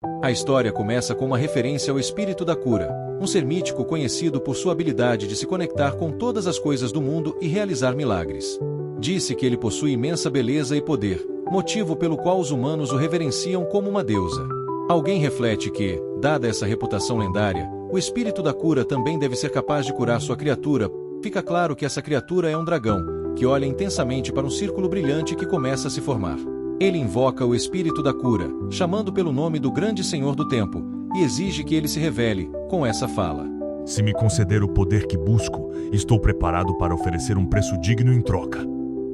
A história começa com uma referência ao espírito da cura, um ser mítico conhecido por sua habilidade de se conectar com todas as coisas do mundo e realizar milagres. Disse que ele possui imensa beleza e poder, motivo pelo qual os humanos o reverenciam como uma deusa. Alguém reflete que, dada essa reputação lendária, o espírito da cura também deve ser capaz de curar sua criatura. Fica claro que essa criatura é um dragão, que olha intensamente para um círculo brilhante que começa a se formar. Ele invoca o espírito da cura, chamando pelo nome do grande Senhor do Tempo, e exige que ele se revele, com essa fala. Se me conceder o poder que busco, estou preparado para oferecer um preço digno em troca.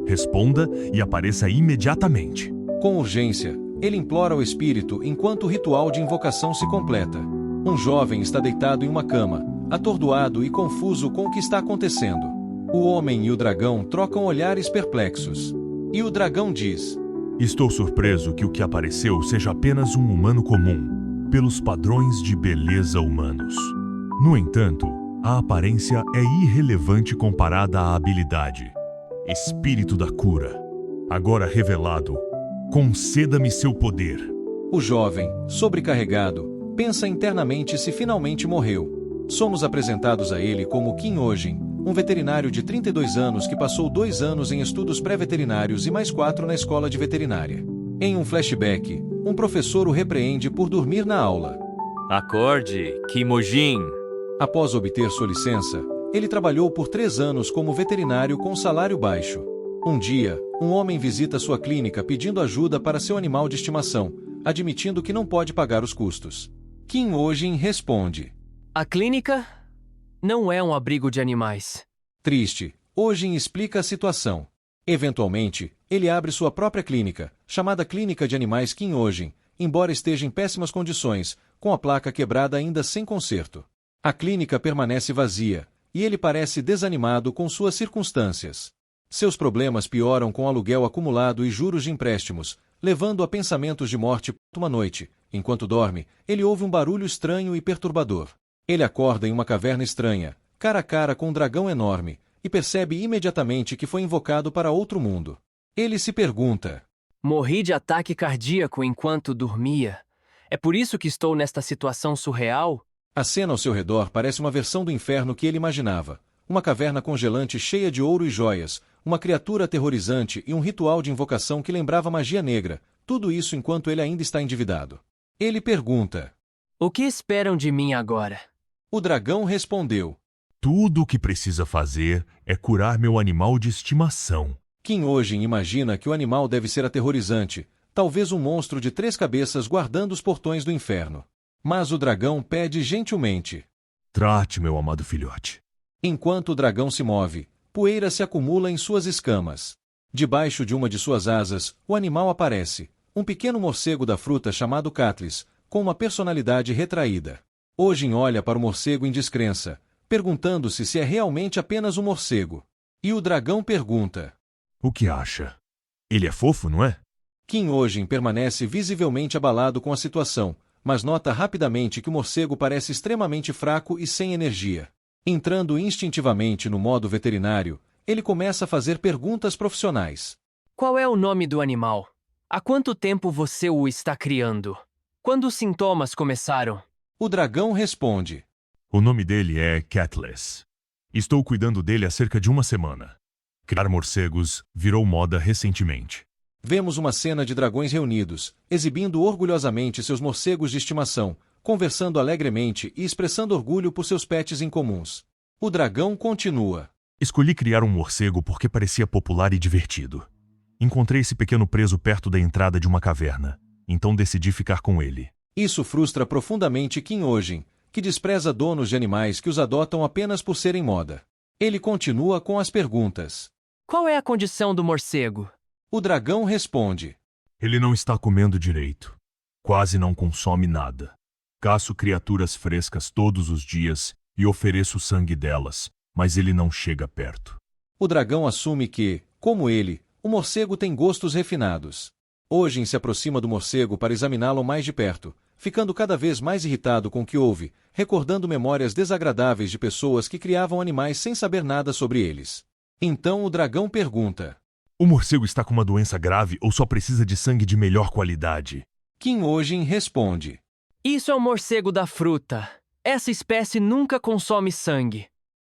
Responda e apareça imediatamente. Com urgência, ele implora ao espírito enquanto o ritual de invocação se completa. Um jovem está deitado em uma cama, atordoado e confuso com o que está acontecendo. O homem e o dragão trocam olhares perplexos. E o dragão diz: Estou surpreso que o que apareceu seja apenas um humano comum, pelos padrões de beleza humanos. No entanto, a aparência é irrelevante comparada à habilidade. Espírito da cura, agora revelado, conceda-me seu poder. O jovem, sobrecarregado, pensa internamente se finalmente morreu. Somos apresentados a ele como Kim Ojin, um veterinário de 32 anos que passou 2 anos em estudos pré-veterinários e mais 4 na escola de veterinária. Em um flashback, um professor o repreende por dormir na aula. Acorde, Kim Ojin. Após obter sua licença, ele trabalhou por 3 anos como veterinário com salário baixo. Um dia, um homem visita sua clínica pedindo ajuda para seu animal de estimação, admitindo que não pode pagar os custos. Kim Ojin responde: A clínica não é um abrigo de animais. Triste, Ojin explica a situação. Eventualmente, ele abre sua própria clínica, chamada Clínica de Animais Kim Ojin, embora esteja em péssimas condições, com a placa quebrada ainda sem conserto. A clínica permanece vazia, e ele parece desanimado com suas circunstâncias. Seus problemas pioram com aluguel acumulado e juros de empréstimos, levando a pensamentos de morte. Uma noite, enquanto dorme, ele ouve um barulho estranho e perturbador. Ele acorda em uma caverna estranha, cara a cara com um dragão enorme, e percebe imediatamente que foi invocado para outro mundo. Ele se pergunta: Morri de ataque cardíaco enquanto dormia. É por isso que estou nesta situação surreal? A cena ao seu redor parece uma versão do inferno que ele imaginava. Uma caverna congelante cheia de ouro e joias, uma criatura aterrorizante e um ritual de invocação que lembrava magia negra, tudo isso enquanto ele ainda está endividado. Ele pergunta: O que esperam de mim agora? O dragão respondeu: Tudo o que precisa fazer é curar meu animal de estimação. Kim Ojin imagina que o animal deve ser aterrorizante, talvez um monstro de 3 cabeças guardando os portões do inferno. Mas o dragão pede gentilmente: Trate meu amado filhote. Enquanto o dragão se move, poeira se acumula em suas escamas. Debaixo de uma de suas asas, o animal aparece, um pequeno morcego da fruta chamado Catlis, com uma personalidade retraída. Ojin olha para o morcego em descrença, perguntando-se se é realmente apenas um morcego. E o dragão pergunta: O que acha? Ele é fofo, não é? Kim Ojin permanece visivelmente abalado com a situação, mas nota rapidamente que o morcego parece extremamente fraco e sem energia. Entrando instintivamente no modo veterinário, ele começa a fazer perguntas profissionais. Qual é o nome do animal? Há quanto tempo você o está criando? Quando os sintomas começaram? O dragão responde: O nome dele é Catlis. Estou cuidando dele há cerca de 1 semana. Criar morcegos virou moda recentemente. Vemos uma cena de dragões reunidos, exibindo orgulhosamente seus morcegos de estimação, conversando alegremente e expressando orgulho por seus pets incomuns. O dragão continua: Escolhi criar um morcego porque parecia popular e divertido. Encontrei esse pequeno preso perto da entrada de uma caverna, então decidi ficar com ele. Isso frustra profundamente Kim Ojin, que despreza donos de animais que os adotam apenas por serem moda. Ele continua com as perguntas. Qual é a condição do morcego? O dragão responde: Ele não está comendo direito. Quase não consome nada. Caço criaturas frescas todos os dias e ofereço o sangue delas, mas ele não chega perto. O dragão assume que, como ele, o morcego tem gostos refinados. Ojin se aproxima do morcego para examiná-lo mais de perto, ficando cada vez mais irritado com o que ouve, recordando memórias desagradáveis de pessoas que criavam animais sem saber nada sobre eles. Então o dragão pergunta: O morcego está com uma doença grave ou só precisa de sangue de melhor qualidade? Kim Ojin responde: Isso é um morcego da fruta. Essa espécie nunca consome sangue.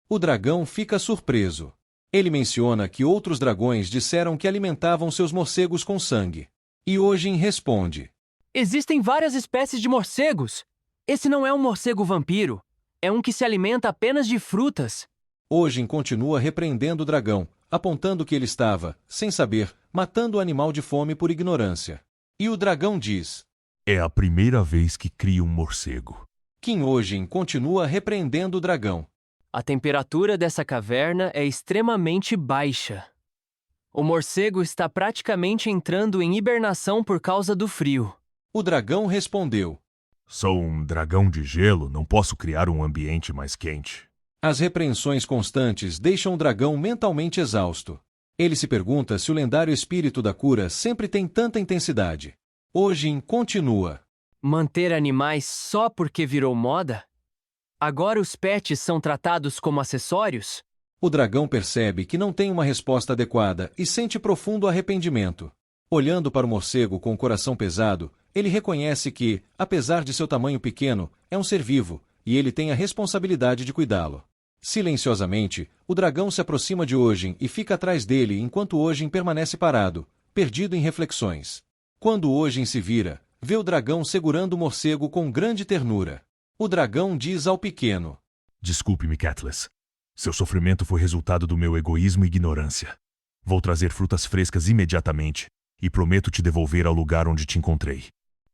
O dragão fica surpreso. Ele menciona que outros dragões disseram que alimentavam seus morcegos com sangue. E Ojin responde: Existem várias espécies de morcegos. Esse não é um morcego vampiro. É um que se alimenta apenas de frutas. Ojin continua repreendendo o dragão, apontando que ele estava, sem saber, matando o animal de fome por ignorância. E o dragão diz: É a primeira vez que crio um morcego. Ojin continua repreendendo o dragão. A temperatura dessa caverna é extremamente baixa. O morcego está praticamente entrando em hibernação por causa do frio. O dragão respondeu: Sou um dragão de gelo, não posso criar um ambiente mais quente. As repreensões constantes deixam o dragão mentalmente exausto. Ele se pergunta se o lendário espírito da cura sempre tem tanta intensidade. Ojin continua: Manter animais só porque virou moda? Agora os pets são tratados como acessórios? O dragão percebe que não tem uma resposta adequada e sente profundo arrependimento. Olhando para o morcego com o coração pesado, ele reconhece que, apesar de seu tamanho pequeno, é um ser vivo, e ele tem a responsabilidade de cuidá-lo. Silenciosamente, o dragão se aproxima de Ojin e fica atrás dele enquanto Ojin permanece parado, perdido em reflexões. Quando Ojin se vira, vê o dragão segurando o morcego com grande ternura. O dragão diz ao pequeno: Desculpe-me, Catelys. Seu sofrimento foi resultado do meu egoísmo e ignorância. Vou trazer frutas frescas imediatamente e prometo te devolver ao lugar onde te encontrei.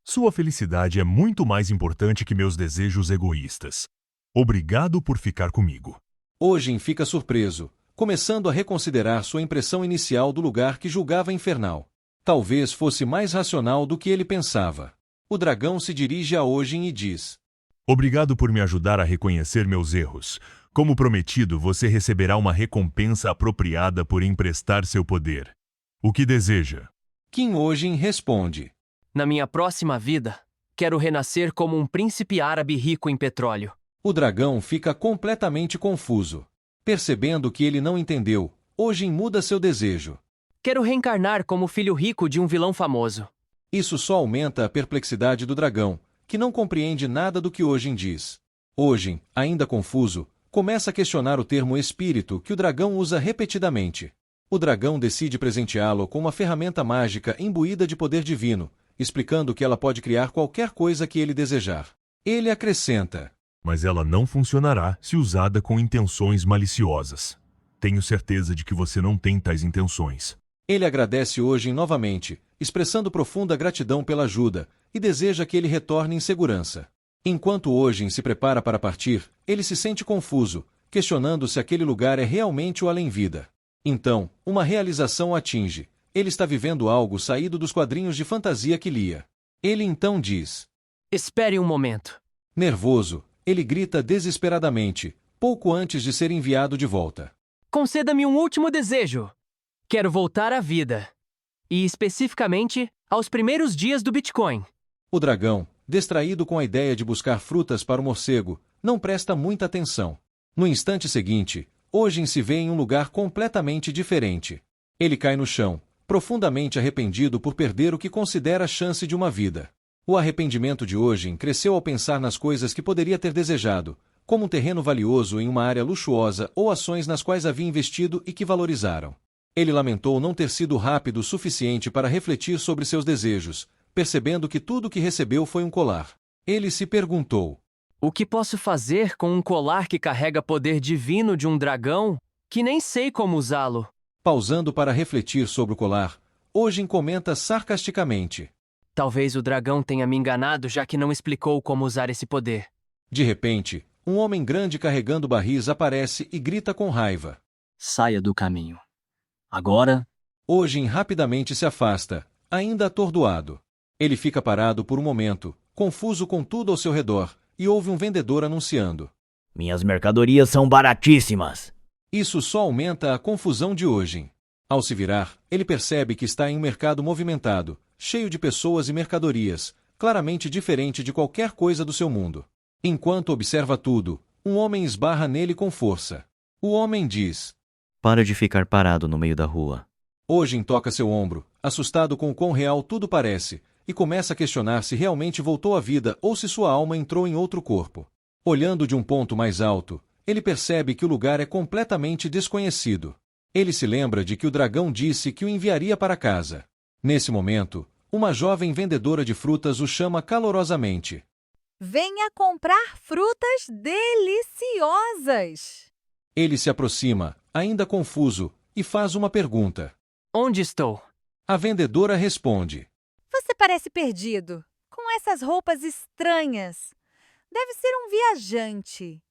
Sua felicidade é muito mais importante que meus desejos egoístas. Obrigado por ficar comigo. Ojin fica surpreso, começando a reconsiderar sua impressão inicial do lugar que julgava infernal. Talvez fosse mais racional do que ele pensava. O dragão se dirige a Ojin e diz: Obrigado por me ajudar a reconhecer meus erros. Como prometido, você receberá uma recompensa apropriada por emprestar seu poder. O que deseja? Ojin responde: Na minha próxima vida, quero renascer como um príncipe árabe rico em petróleo. O dragão fica completamente confuso. Percebendo que ele não entendeu, Ojin muda seu desejo. Quero reencarnar como filho rico de um vilão famoso. Isso só aumenta a perplexidade do dragão, que não compreende nada do que Ojin diz. Ojin, ainda confuso, começa a questionar o termo espírito que o dragão usa repetidamente. O dragão decide presenteá-lo com uma ferramenta mágica imbuída de poder divino, explicando que ela pode criar qualquer coisa que ele desejar. Ele acrescenta: Mas ela não funcionará se usada com intenções maliciosas. Tenho certeza de que você não tem tais intenções. Ele agradece Ojin novamente, expressando profunda gratidão pela ajuda, e deseja que ele retorne em segurança. Enquanto Ojin se prepara para partir, ele se sente confuso, questionando se aquele lugar é realmente o além-vida. Então, uma realização o atinge. Ele está vivendo algo saído dos quadrinhos de fantasia que lia. Ele então diz: Espere um momento. Nervoso, ele grita desesperadamente, pouco antes de ser enviado de volta. Conceda-me um último desejo. Quero voltar à vida. E especificamente, aos primeiros dias do Bitcoin. O dragão, distraído com a ideia de buscar frutas para o morcego, não presta muita atenção. No instante seguinte, Ojin se vê em um lugar completamente diferente. Ele cai no chão, profundamente arrependido por perder o que considera a chance de uma vida. O arrependimento de Ojin cresceu ao pensar nas coisas que poderia ter desejado, como um terreno valioso em uma área luxuosa ou ações nas quais havia investido e que valorizaram. Ele lamentou não ter sido rápido o suficiente para refletir sobre seus desejos, percebendo que tudo o que recebeu foi um colar. Ele se perguntou: O que posso fazer com um colar que carrega poder divino de um dragão, que nem sei como usá-lo? Pausando para refletir sobre o colar, Ojin comenta sarcasticamente: Talvez o dragão tenha me enganado, já que não explicou como usar esse poder. De repente, um homem grande carregando barris aparece e grita com raiva: Saia do caminho. Agora... Ojin rapidamente se afasta, ainda atordoado. Ele fica parado por um momento, confuso com tudo ao seu redor, e ouve um vendedor anunciando: Minhas mercadorias são baratíssimas. Isso só aumenta a confusão de Ojin. Ao se virar, ele percebe que está em um mercado movimentado, cheio de pessoas e mercadorias, claramente diferente de qualquer coisa do seu mundo. Enquanto observa tudo, um homem esbarra nele com força. O homem diz: Para de ficar parado no meio da rua. Ojin toca seu ombro, assustado com o quão real tudo parece, e começa a questionar se realmente voltou à vida ou se sua alma entrou em outro corpo. Olhando de um ponto mais alto, ele percebe que o lugar é completamente desconhecido. Ele se lembra de que o dragão disse que o enviaria para casa. Nesse momento, uma jovem vendedora de frutas o chama calorosamente. Venha comprar frutas deliciosas! Ele se aproxima, ainda confuso, e faz uma pergunta. Onde estou? A vendedora responde. Você parece perdido, com essas roupas estranhas. Deve ser um viajante.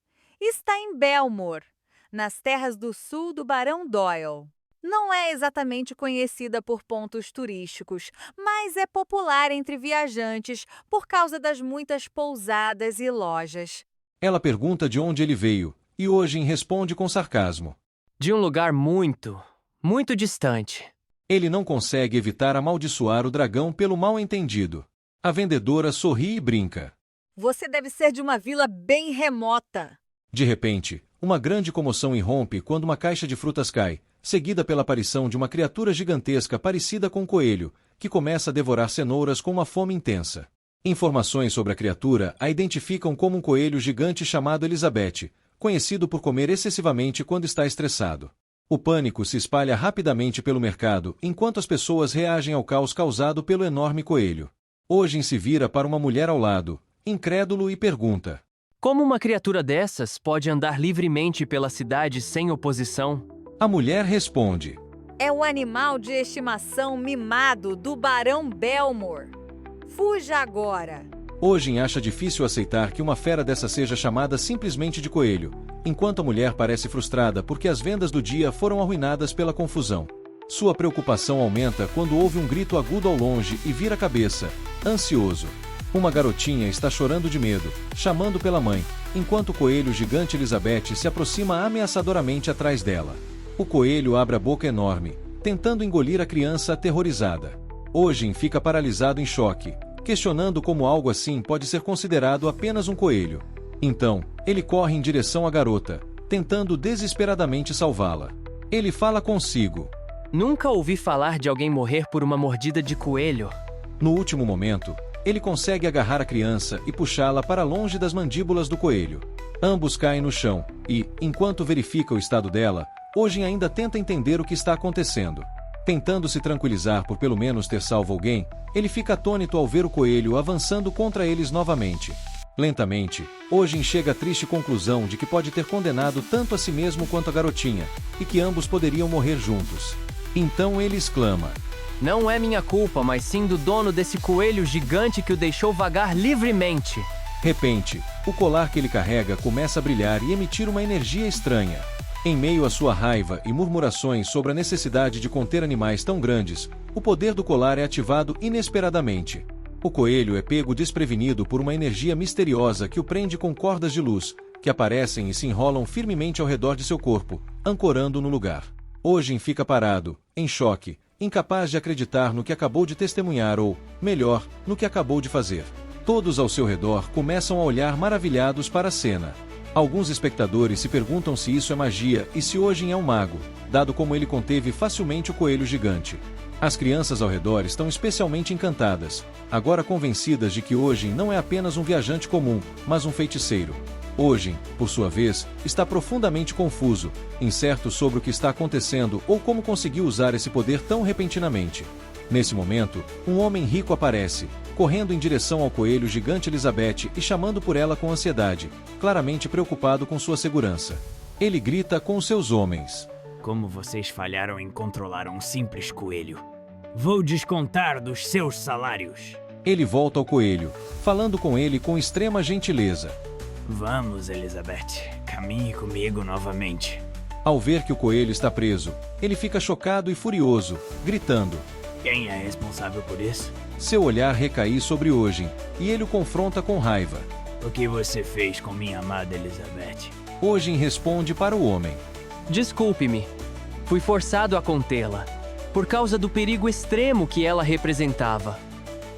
Está em Belmore, nas terras do sul do Barão Doyle. Não é exatamente conhecida por pontos turísticos, mas é popular entre viajantes por causa das muitas pousadas e lojas. Ela pergunta de onde ele veio, e Ojin responde com sarcasmo. De um lugar muito, muito distante. Ele não consegue evitar amaldiçoar o dragão pelo mal-entendido. A vendedora sorri e brinca. Você deve ser de uma vila bem remota. De repente, uma grande comoção irrompe quando uma caixa de frutas cai, seguida pela aparição de uma criatura gigantesca parecida com um coelho, que começa a devorar cenouras com uma fome intensa. Informações sobre a criatura a identificam como um coelho gigante chamado Elizabeth, conhecido por comer excessivamente quando está estressado. O pânico se espalha rapidamente pelo mercado enquanto as pessoas reagem ao caos causado pelo enorme coelho. Ojin se vira para uma mulher ao lado, incrédulo, e pergunta. Como uma criatura dessas pode andar livremente pela cidade sem oposição? A mulher responde. É o animal de estimação mimado do Barão Belmore. Fuja agora! Ojin acha difícil aceitar que uma fera dessa seja chamada simplesmente de coelho, enquanto a mulher parece frustrada porque as vendas do dia foram arruinadas pela confusão. Sua preocupação aumenta quando ouve um grito agudo ao longe e vira a cabeça, ansioso. Uma garotinha está chorando de medo, chamando pela mãe, enquanto o coelho gigante Elizabeth se aproxima ameaçadoramente atrás dela. O coelho abre a boca enorme, tentando engolir a criança aterrorizada. Ojin fica paralisado em choque, questionando como algo assim pode ser considerado apenas um coelho. Então, ele corre em direção à garota, tentando desesperadamente salvá-la. Ele fala consigo. Nunca ouvi falar de alguém morrer por uma mordida de coelho. No último momento, ele consegue agarrar a criança e puxá-la para longe das mandíbulas do coelho. Ambos caem no chão e, enquanto verifica o estado dela, Ojin ainda tenta entender o que está acontecendo. Tentando se tranquilizar por pelo menos ter salvo alguém, ele fica atônito ao ver o coelho avançando contra eles novamente. Lentamente, Ojin chega à triste conclusão de que pode ter condenado tanto a si mesmo quanto a garotinha, e que ambos poderiam morrer juntos. Então ele exclama. Não é minha culpa, mas sim do dono desse coelho gigante que o deixou vagar livremente. Repente, o colar que ele carrega começa a brilhar e emitir uma energia estranha. Em meio à sua raiva e murmurações sobre a necessidade de conter animais tão grandes, o poder do colar é ativado inesperadamente. O coelho é pego desprevenido por uma energia misteriosa que o prende com cordas de luz, que aparecem e se enrolam firmemente ao redor de seu corpo, ancorando no lugar. Ojin fica parado, em choque, incapaz de acreditar no que acabou de testemunhar ou, melhor, no que acabou de fazer. Todos ao seu redor começam a olhar maravilhados para a cena. Alguns espectadores se perguntam se isso é magia e se Ojin é um mago, dado como ele conteve facilmente o coelho gigante. As crianças ao redor estão especialmente encantadas, agora convencidas de que Ojin não é apenas um viajante comum, mas um feiticeiro. Ojin, por sua vez, está profundamente confuso, incerto sobre o que está acontecendo ou como conseguiu usar esse poder tão repentinamente. Nesse momento, um homem rico aparece, correndo em direção ao coelho gigante Elizabeth e chamando por ela com ansiedade, claramente preocupado com sua segurança. Ele grita com seus homens. Como vocês falharam em controlar um simples coelho? Vou descontar dos seus salários. Ele volta ao coelho, falando com ele com extrema gentileza. Vamos, Elizabeth. Caminhe comigo novamente. Ao ver que o coelho está preso, ele fica chocado e furioso, gritando. Quem é responsável por isso? Seu olhar recai sobre Ojin, e ele o confronta com raiva. O que você fez com minha amada Elizabeth? Ojin responde para o homem. Desculpe-me. Fui forçado a contê-la, por causa do perigo extremo que ela representava.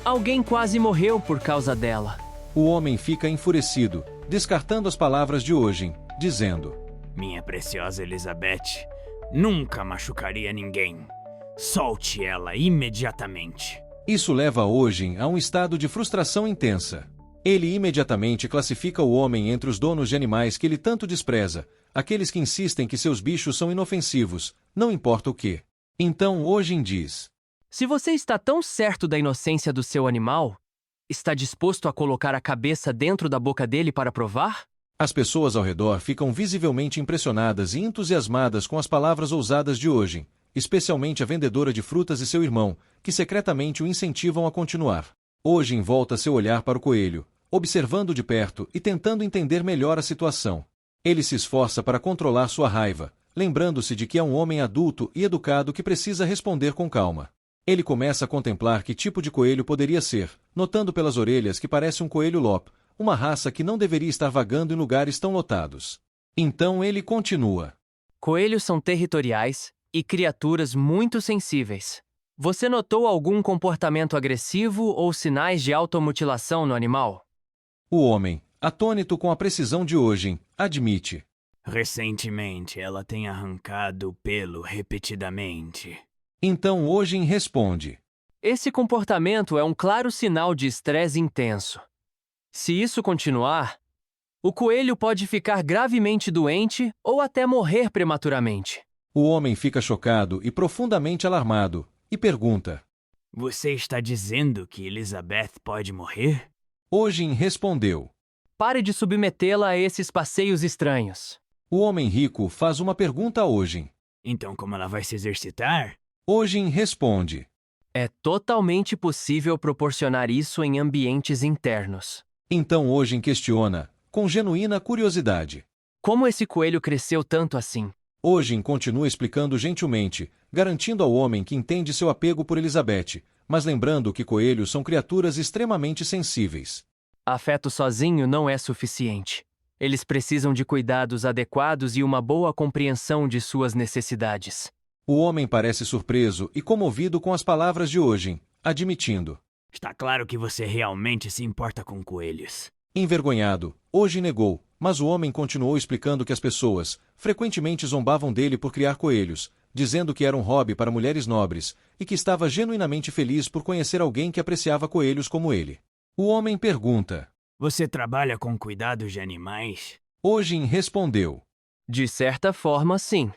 Alguém quase morreu por causa dela. O homem fica enfurecido, descartando as palavras de Ojin, dizendo. Minha preciosa Elizabeth nunca machucaria ninguém. Solte ela imediatamente. Isso leva Ojin a um estado de frustração intensa. Ele imediatamente classifica o homem entre os donos de animais que ele tanto despreza, aqueles que insistem que seus bichos são inofensivos, não importa o que. Então Ojin diz: Se você está tão certo da inocência do seu animal, está disposto a colocar a cabeça dentro da boca dele para provar? As pessoas ao redor ficam visivelmente impressionadas e entusiasmadas com as palavras ousadas de Ojin, especialmente a vendedora de frutas e seu irmão, que secretamente o incentivam a continuar. Ojin volta seu olhar para o coelho, observando de perto e tentando entender melhor a situação. Ele se esforça para controlar sua raiva, lembrando-se de que é um homem adulto e educado que precisa responder com calma. Ele começa a contemplar que tipo de coelho poderia ser, notando pelas orelhas que parece um coelho lop, uma raça que não deveria estar vagando em lugares tão lotados. Então ele continua: Coelhos são territoriais e criaturas muito sensíveis. Você notou algum comportamento agressivo ou sinais de automutilação no animal? O homem, atônito com a precisão de Ojin, admite: Recentemente, ela tem arrancado o pelo repetidamente. Então Ojin responde: Esse comportamento é um claro sinal de estresse intenso. Se isso continuar, o coelho pode ficar gravemente doente ou até morrer prematuramente. O homem fica chocado e profundamente alarmado, e pergunta: Você está dizendo que Elizabeth pode morrer? Ojin respondeu: Pare de submetê-la a esses passeios estranhos. O homem rico faz uma pergunta a Ojin. Então como ela vai se exercitar? Ojin responde: É totalmente possível proporcionar isso em ambientes internos. Então Ojin questiona, com genuína curiosidade. Como esse coelho cresceu tanto assim? Ojin continua explicando gentilmente, garantindo ao homem que entende seu apego por Elizabeth, mas lembrando que coelhos são criaturas extremamente sensíveis. Afeto sozinho não é suficiente. Eles precisam de cuidados adequados e uma boa compreensão de suas necessidades. O homem parece surpreso e comovido com as palavras de Ojin, admitindo: Está claro que você realmente se importa com coelhos. Envergonhado, Ojin negou, mas o homem continuou explicando que as pessoas frequentemente zombavam dele por criar coelhos, dizendo que era um hobby para mulheres nobres e que estava genuinamente feliz por conhecer alguém que apreciava coelhos como ele. O homem pergunta: Você trabalha com cuidados de animais? Ojin respondeu: De certa forma, sim.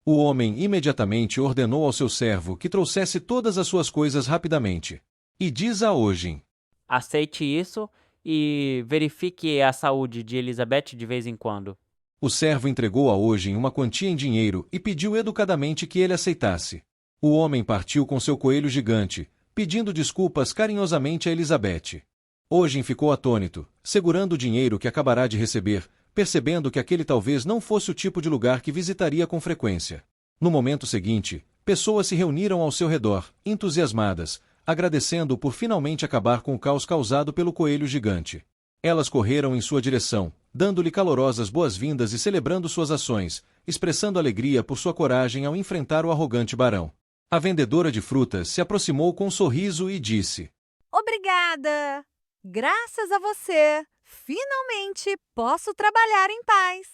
O homem imediatamente ordenou ao seu servo que trouxesse todas as suas coisas rapidamente. E diz a Ojin: Aceite isso e verifique a saúde de Elizabeth de vez em quando. O servo entregou a Ojin uma quantia em dinheiro e pediu educadamente que ele aceitasse. O homem partiu com seu coelho gigante, pedindo desculpas carinhosamente a Elizabeth. Ojin ficou atônito, segurando o dinheiro que acabará de receber, percebendo que aquele talvez não fosse o tipo de lugar que visitaria com frequência. No momento seguinte, pessoas se reuniram ao seu redor, entusiasmadas, agradecendo-o por finalmente acabar com o caos causado pelo coelho gigante. Elas correram em sua direção, dando-lhe calorosas boas-vindas e celebrando suas ações, expressando alegria por sua coragem ao enfrentar o arrogante barão. A vendedora de frutas se aproximou com um sorriso e disse: Obrigada! Graças a você, finalmente posso trabalhar em paz.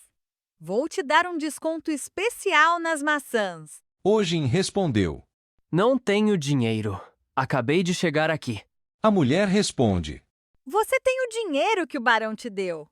Vou te dar um desconto especial nas maçãs. Ojin respondeu: Não tenho dinheiro. Acabei de chegar aqui. A mulher responde: Você tem o dinheiro que o barão te deu.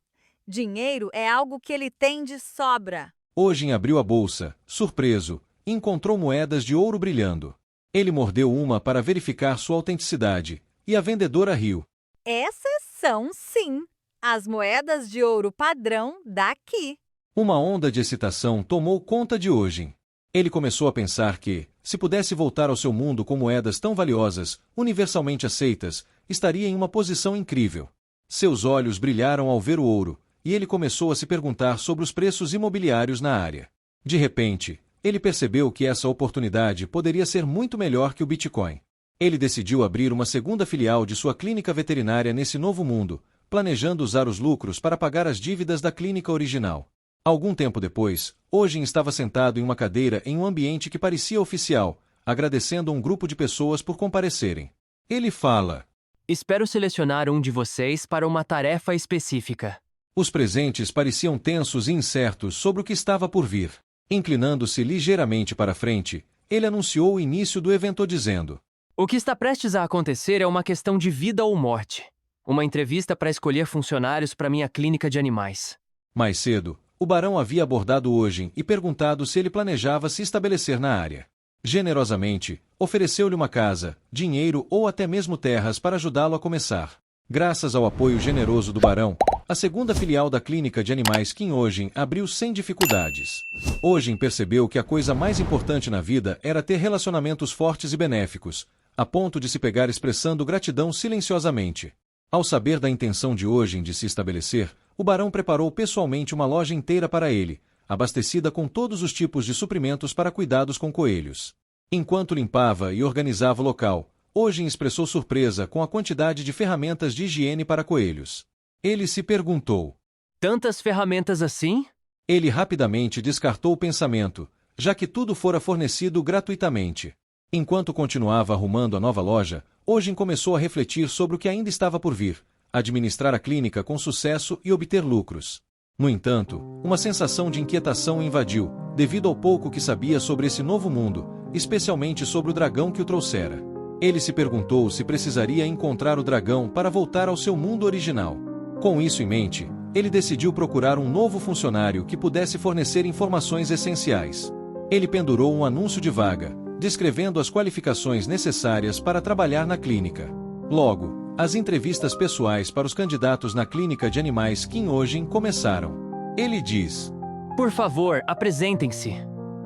Dinheiro é algo que ele tem de sobra. Ojin abriu a bolsa, surpreso, e encontrou moedas de ouro brilhando. Ele mordeu uma para verificar sua autenticidade, e a vendedora riu. Essas são, sim, as moedas de ouro padrão daqui. Uma onda de excitação tomou conta de Ojin. Ele começou a pensar que, se pudesse voltar ao seu mundo com moedas tão valiosas, universalmente aceitas, estaria em uma posição incrível. Seus olhos brilharam ao ver o ouro, e ele começou a se perguntar sobre os preços imobiliários na área. De repente, ele percebeu que essa oportunidade poderia ser muito melhor que o Bitcoin. Ele decidiu abrir uma segunda filial de sua clínica veterinária nesse novo mundo, planejando usar os lucros para pagar as dívidas da clínica original. Algum tempo depois, Ojin estava sentado em uma cadeira em um ambiente que parecia oficial, agradecendo a um grupo de pessoas por comparecerem. Ele fala: Espero selecionar um de vocês para uma tarefa específica. Os presentes pareciam tensos e incertos sobre o que estava por vir. Inclinando-se ligeiramente para frente, ele anunciou o início do evento dizendo: O que está prestes a acontecer é uma questão de vida ou morte. Uma entrevista para escolher funcionários para minha clínica de animais. Mais cedo, o barão havia abordado Ojin e perguntado se ele planejava se estabelecer na área. Generosamente, ofereceu-lhe uma casa, dinheiro ou até mesmo terras para ajudá-lo a começar. Graças ao apoio generoso do barão, a segunda filial da clínica de animais Kim Ojin abriu sem dificuldades. Ojin percebeu que a coisa mais importante na vida era ter relacionamentos fortes e benéficos, a ponto de se pegar expressando gratidão silenciosamente. Ao saber da intenção de Ojin de se estabelecer, o barão preparou pessoalmente uma loja inteira para ele, abastecida com todos os tipos de suprimentos para cuidados com coelhos. Enquanto limpava e organizava o local, Ojin expressou surpresa com a quantidade de ferramentas de higiene para coelhos. Ele se perguntou: Tantas ferramentas assim? Ele rapidamente descartou o pensamento, já que tudo fora fornecido gratuitamente. Enquanto continuava arrumando a nova loja, Ojin começou a refletir sobre o que ainda estava por vir, administrar a clínica com sucesso e obter lucros. No entanto, uma sensação de inquietação o invadiu, devido ao pouco que sabia sobre esse novo mundo, especialmente sobre o dragão que o trouxera. Ele se perguntou se precisaria encontrar o dragão para voltar ao seu mundo original. Com isso em mente, ele decidiu procurar um novo funcionário que pudesse fornecer informações essenciais. Ele pendurou um anúncio de vaga, descrevendo as qualificações necessárias para trabalhar na clínica. Logo, as entrevistas pessoais para os candidatos na clínica de animais Kim Ojin começaram. Ele diz: Por favor, apresentem-se.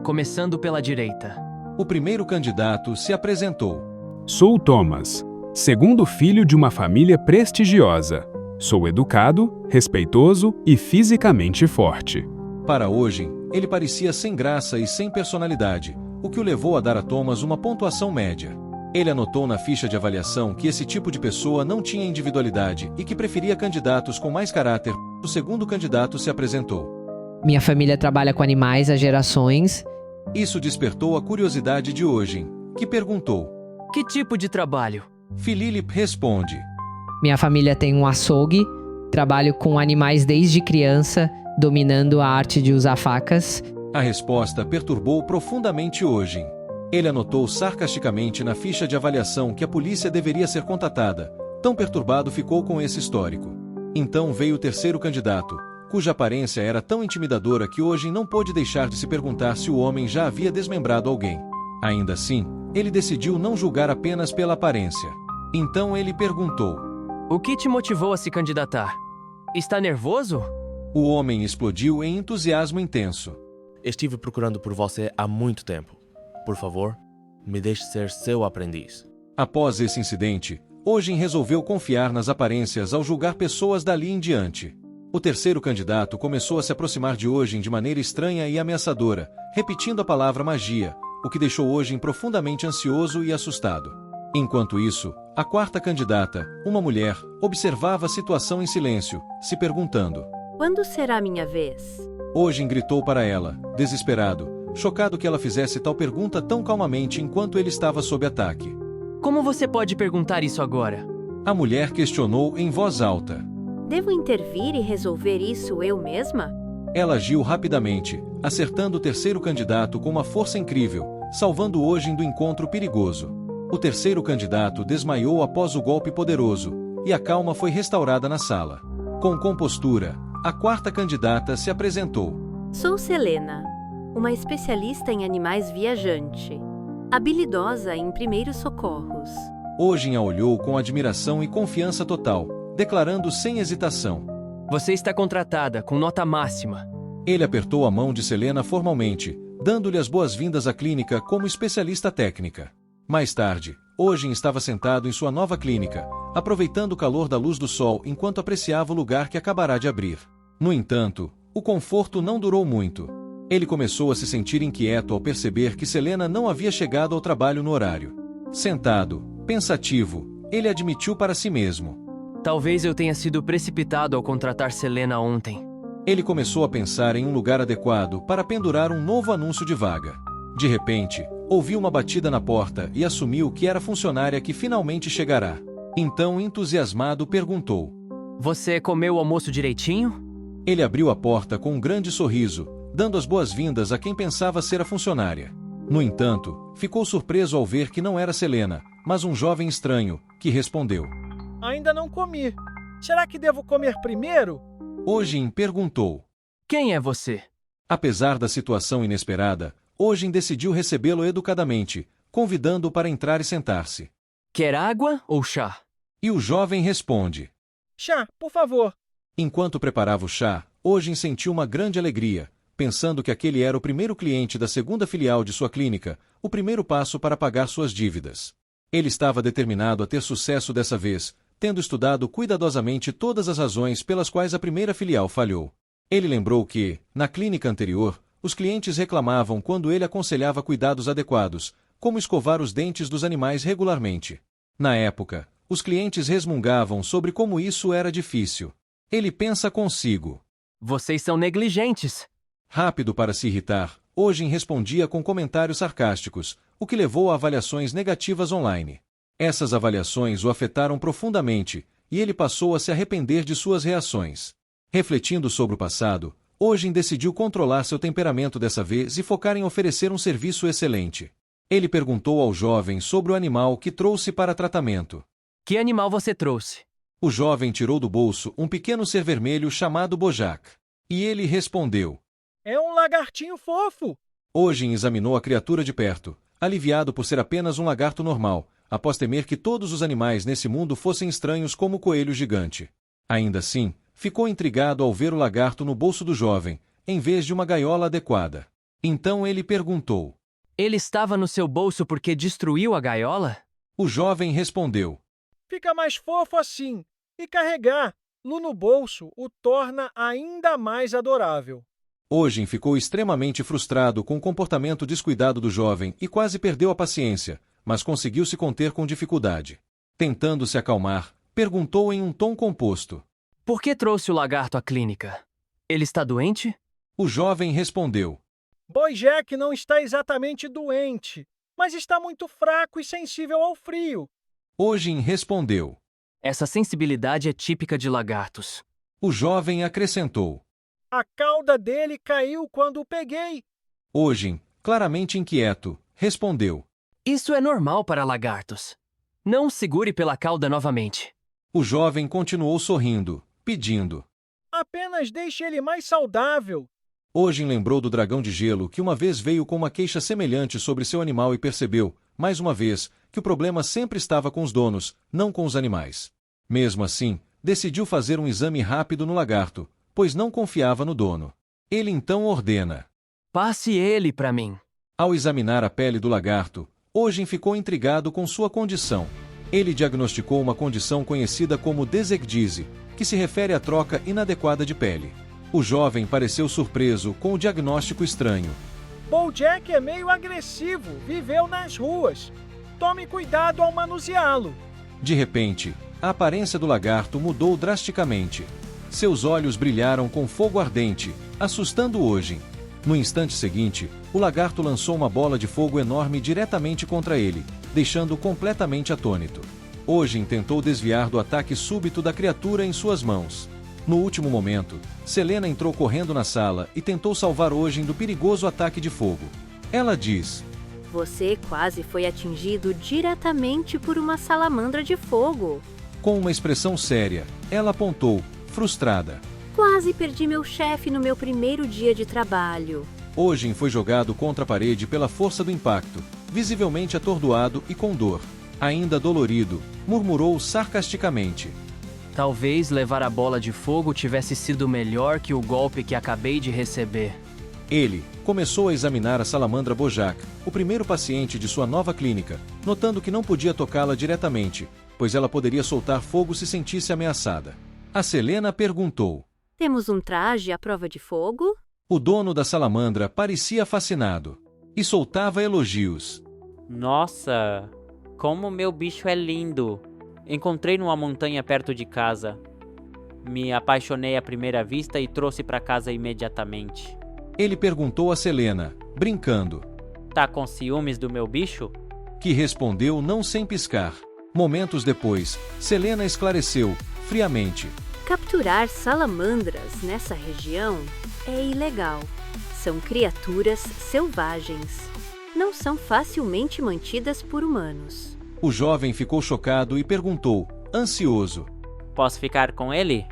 Começando pela direita. O primeiro candidato se apresentou. Sou Thomas, segundo filho de uma família prestigiosa. Sou educado, respeitoso e fisicamente forte. Para Ojin, ele parecia sem graça e sem personalidade, o que o levou a dar a Thomas uma pontuação média. Ele anotou na ficha de avaliação que esse tipo de pessoa não tinha individualidade e que preferia candidatos com mais caráter. O segundo candidato se apresentou. Minha família trabalha com animais há gerações. Isso despertou a curiosidade de Ojin, que perguntou: Que tipo de trabalho? Philip responde: Minha família tem um açougue, trabalho com animais desde criança, dominando a arte de usar facas. A resposta perturbou profundamente Ojin. Ele anotou sarcasticamente na ficha de avaliação que a polícia deveria ser contatada. Tão perturbado ficou com esse histórico. Então veio o terceiro candidato, cuja aparência era tão intimidadora que Ojin não pôde deixar de se perguntar se o homem já havia desmembrado alguém. Ainda assim, ele decidiu não julgar apenas pela aparência. Então ele perguntou: O que te motivou a se candidatar? Está nervoso? O homem explodiu em entusiasmo intenso. Estive procurando por você há muito tempo. Por favor, me deixe ser seu aprendiz. Após esse incidente, Ojin resolveu confiar nas aparências ao julgar pessoas dali em diante. O terceiro candidato começou a se aproximar de Ojin de maneira estranha e ameaçadora, repetindo a palavra magia, o que deixou Ojin profundamente ansioso e assustado. Enquanto isso, a quarta candidata, uma mulher, observava a situação em silêncio, se perguntando: Quando será minha vez? Ojin gritou para ela, desesperado, chocado que ela fizesse tal pergunta tão calmamente enquanto ele estava sob ataque. Como você pode perguntar isso agora? A mulher questionou em voz alta. Devo intervir e resolver isso eu mesma? Ela agiu rapidamente, acertando o terceiro candidato com uma força incrível, salvando Ojin do encontro perigoso. O terceiro candidato desmaiou após o golpe poderoso, e a calma foi restaurada na sala. Com compostura, a quarta candidata se apresentou. Sou Selena, uma especialista em animais viajante, habilidosa em primeiros socorros. Ojin a olhou com admiração e confiança total, declarando sem hesitação: Você está contratada, com nota máxima. Ele apertou a mão de Selena formalmente, dando-lhe as boas-vindas à clínica como especialista técnica. Mais tarde, Ojin estava sentado em sua nova clínica, aproveitando o calor da luz do sol enquanto apreciava o lugar que acabará de abrir. No entanto, o conforto não durou muito. Ele começou a se sentir inquieto ao perceber que Selena não havia chegado ao trabalho no horário. Sentado, pensativo, ele admitiu para si mesmo: Talvez eu tenha sido precipitado ao contratar Selena ontem. Ele começou a pensar em um lugar adequado para pendurar um novo anúncio de vaga. De repente, ouviu uma batida na porta e assumiu que era a funcionária que finalmente chegará. Então, entusiasmado, perguntou: Você comeu o almoço direitinho? Ele abriu a porta com um grande sorriso, dando as boas-vindas a quem pensava ser a funcionária. No entanto, ficou surpreso ao ver que não era Selena, mas um jovem estranho, que respondeu. Ainda não comi. Será que devo comer primeiro? Ojin perguntou. Quem é você? Apesar da situação inesperada, Ojin decidiu recebê-lo educadamente, convidando-o para entrar e sentar-se. Quer água ou chá? E o jovem responde. Chá, por favor. Enquanto preparava o chá, Ojin sentiu uma grande alegria, pensando que aquele era o primeiro cliente da segunda filial de sua clínica, o primeiro passo para pagar suas dívidas. Ele estava determinado a ter sucesso dessa vez, tendo estudado cuidadosamente todas as razões pelas quais a primeira filial falhou. Ele lembrou que, na clínica anterior, os clientes reclamavam quando ele aconselhava cuidados adequados, como escovar os dentes dos animais regularmente. Na época, os clientes resmungavam sobre como isso era difícil. Ele pensa consigo. Vocês são negligentes. Rápido para se irritar, Ojin respondia com comentários sarcásticos, o que levou a avaliações negativas online. Essas avaliações o afetaram profundamente, e ele passou a se arrepender de suas reações. Refletindo sobre o passado, Ojin decidiu controlar seu temperamento dessa vez e focar em oferecer um serviço excelente. Ele perguntou ao jovem sobre o animal que trouxe para tratamento. Que animal você trouxe? O jovem tirou do bolso um pequeno ser vermelho chamado Bojack. E ele respondeu. É um lagartinho fofo. Ojin examinou a criatura de perto, aliviado por ser apenas um lagarto normal, após temer que todos os animais nesse mundo fossem estranhos como o coelho gigante. Ainda assim, ficou intrigado ao ver o lagarto no bolso do jovem, em vez de uma gaiola adequada. Então ele perguntou. Ele estava no seu bolso porque destruiu a gaiola? O jovem respondeu. Fica mais fofo assim, e carregá-lo no bolso o torna ainda mais adorável. Ojin ficou extremamente frustrado com o comportamento descuidado do jovem e quase perdeu a paciência, mas conseguiu se conter com dificuldade. Tentando se acalmar, perguntou em um tom composto. Por que trouxe o lagarto à clínica? Ele está doente? O jovem respondeu. Bojack não está exatamente doente, mas está muito fraco e sensível ao frio. Ojin respondeu. Essa sensibilidade é típica de lagartos. O jovem acrescentou. A cauda dele caiu quando o peguei. Ojin, claramente inquieto, respondeu. Isso é normal para lagartos. Não o segure pela cauda novamente. O jovem continuou sorrindo, pedindo. Apenas deixe ele mais saudável. Ojin lembrou do dragão de gelo que uma vez veio com uma queixa semelhante sobre seu animal e percebeu, mais uma vez, que o problema sempre estava com os donos, não com os animais. Mesmo assim, decidiu fazer um exame rápido no lagarto, pois não confiava no dono. Ele então ordena. Passe ele para mim. Ao examinar a pele do lagarto, Ojin ficou intrigado com sua condição. Ele diagnosticou uma condição conhecida como desecdise, que se refere à troca inadequada de pele. O jovem pareceu surpreso com o diagnóstico estranho. Bojack é meio agressivo, viveu nas ruas. Tome cuidado ao manuseá-lo. De repente, a aparência do lagarto mudou drasticamente. Seus olhos brilharam com fogo ardente, assustando Ojin. No instante seguinte, o lagarto lançou uma bola de fogo enorme diretamente contra ele, deixando-o completamente atônito. Ojin tentou desviar do ataque súbito da criatura em suas mãos. No último momento, Selena entrou correndo na sala e tentou salvar Ojin do perigoso ataque de fogo. Ela diz: Você quase foi atingido diretamente por uma salamandra de fogo. Com uma expressão séria, ela apontou, frustrada. Quase perdi meu chefe no meu primeiro dia de trabalho. Ojin foi jogado contra a parede pela força do impacto, visivelmente atordoado e com dor. Ainda dolorido, murmurou sarcasticamente. Talvez levar a bola de fogo tivesse sido melhor que o golpe que acabei de receber. Ele começou a examinar a salamandra Bojack, o primeiro paciente de sua nova clínica, notando que não podia tocá-la diretamente, pois ela poderia soltar fogo se sentisse ameaçada. A Selena perguntou. Temos um traje à prova de fogo? O dono da salamandra parecia fascinado e soltava elogios. Nossa, como meu bicho é lindo! Encontrei numa montanha perto de casa. Me apaixonei à primeira vista e trouxe para casa imediatamente. Ele perguntou a Selena, brincando. Tá com ciúmes do meu bicho? Que respondeu não sem piscar. Momentos depois, Selena esclareceu, friamente. Capturar salamandras nessa região é ilegal. São criaturas selvagens. Não são facilmente mantidas por humanos. O jovem ficou chocado e perguntou, ansioso. Posso ficar com ele?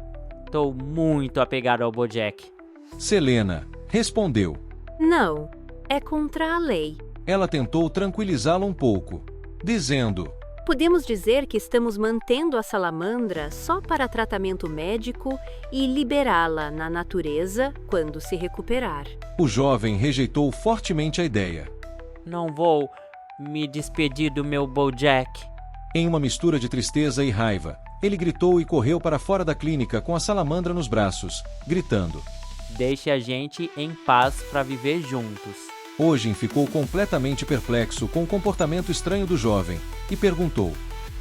Tô muito apegado ao Bojack. Selena respondeu. Não, é contra a lei. Ela tentou tranquilizá-lo um pouco, dizendo: Podemos dizer que estamos mantendo a salamandra só para tratamento médico e liberá-la na natureza quando se recuperar. O jovem rejeitou fortemente a ideia. Não vou me despedir do meu Bojack. Em uma mistura de tristeza e raiva, ele gritou e correu para fora da clínica com a salamandra nos braços, gritando. Deixe a gente em paz para viver juntos. Ogin ficou completamente perplexo com o comportamento estranho do jovem e perguntou: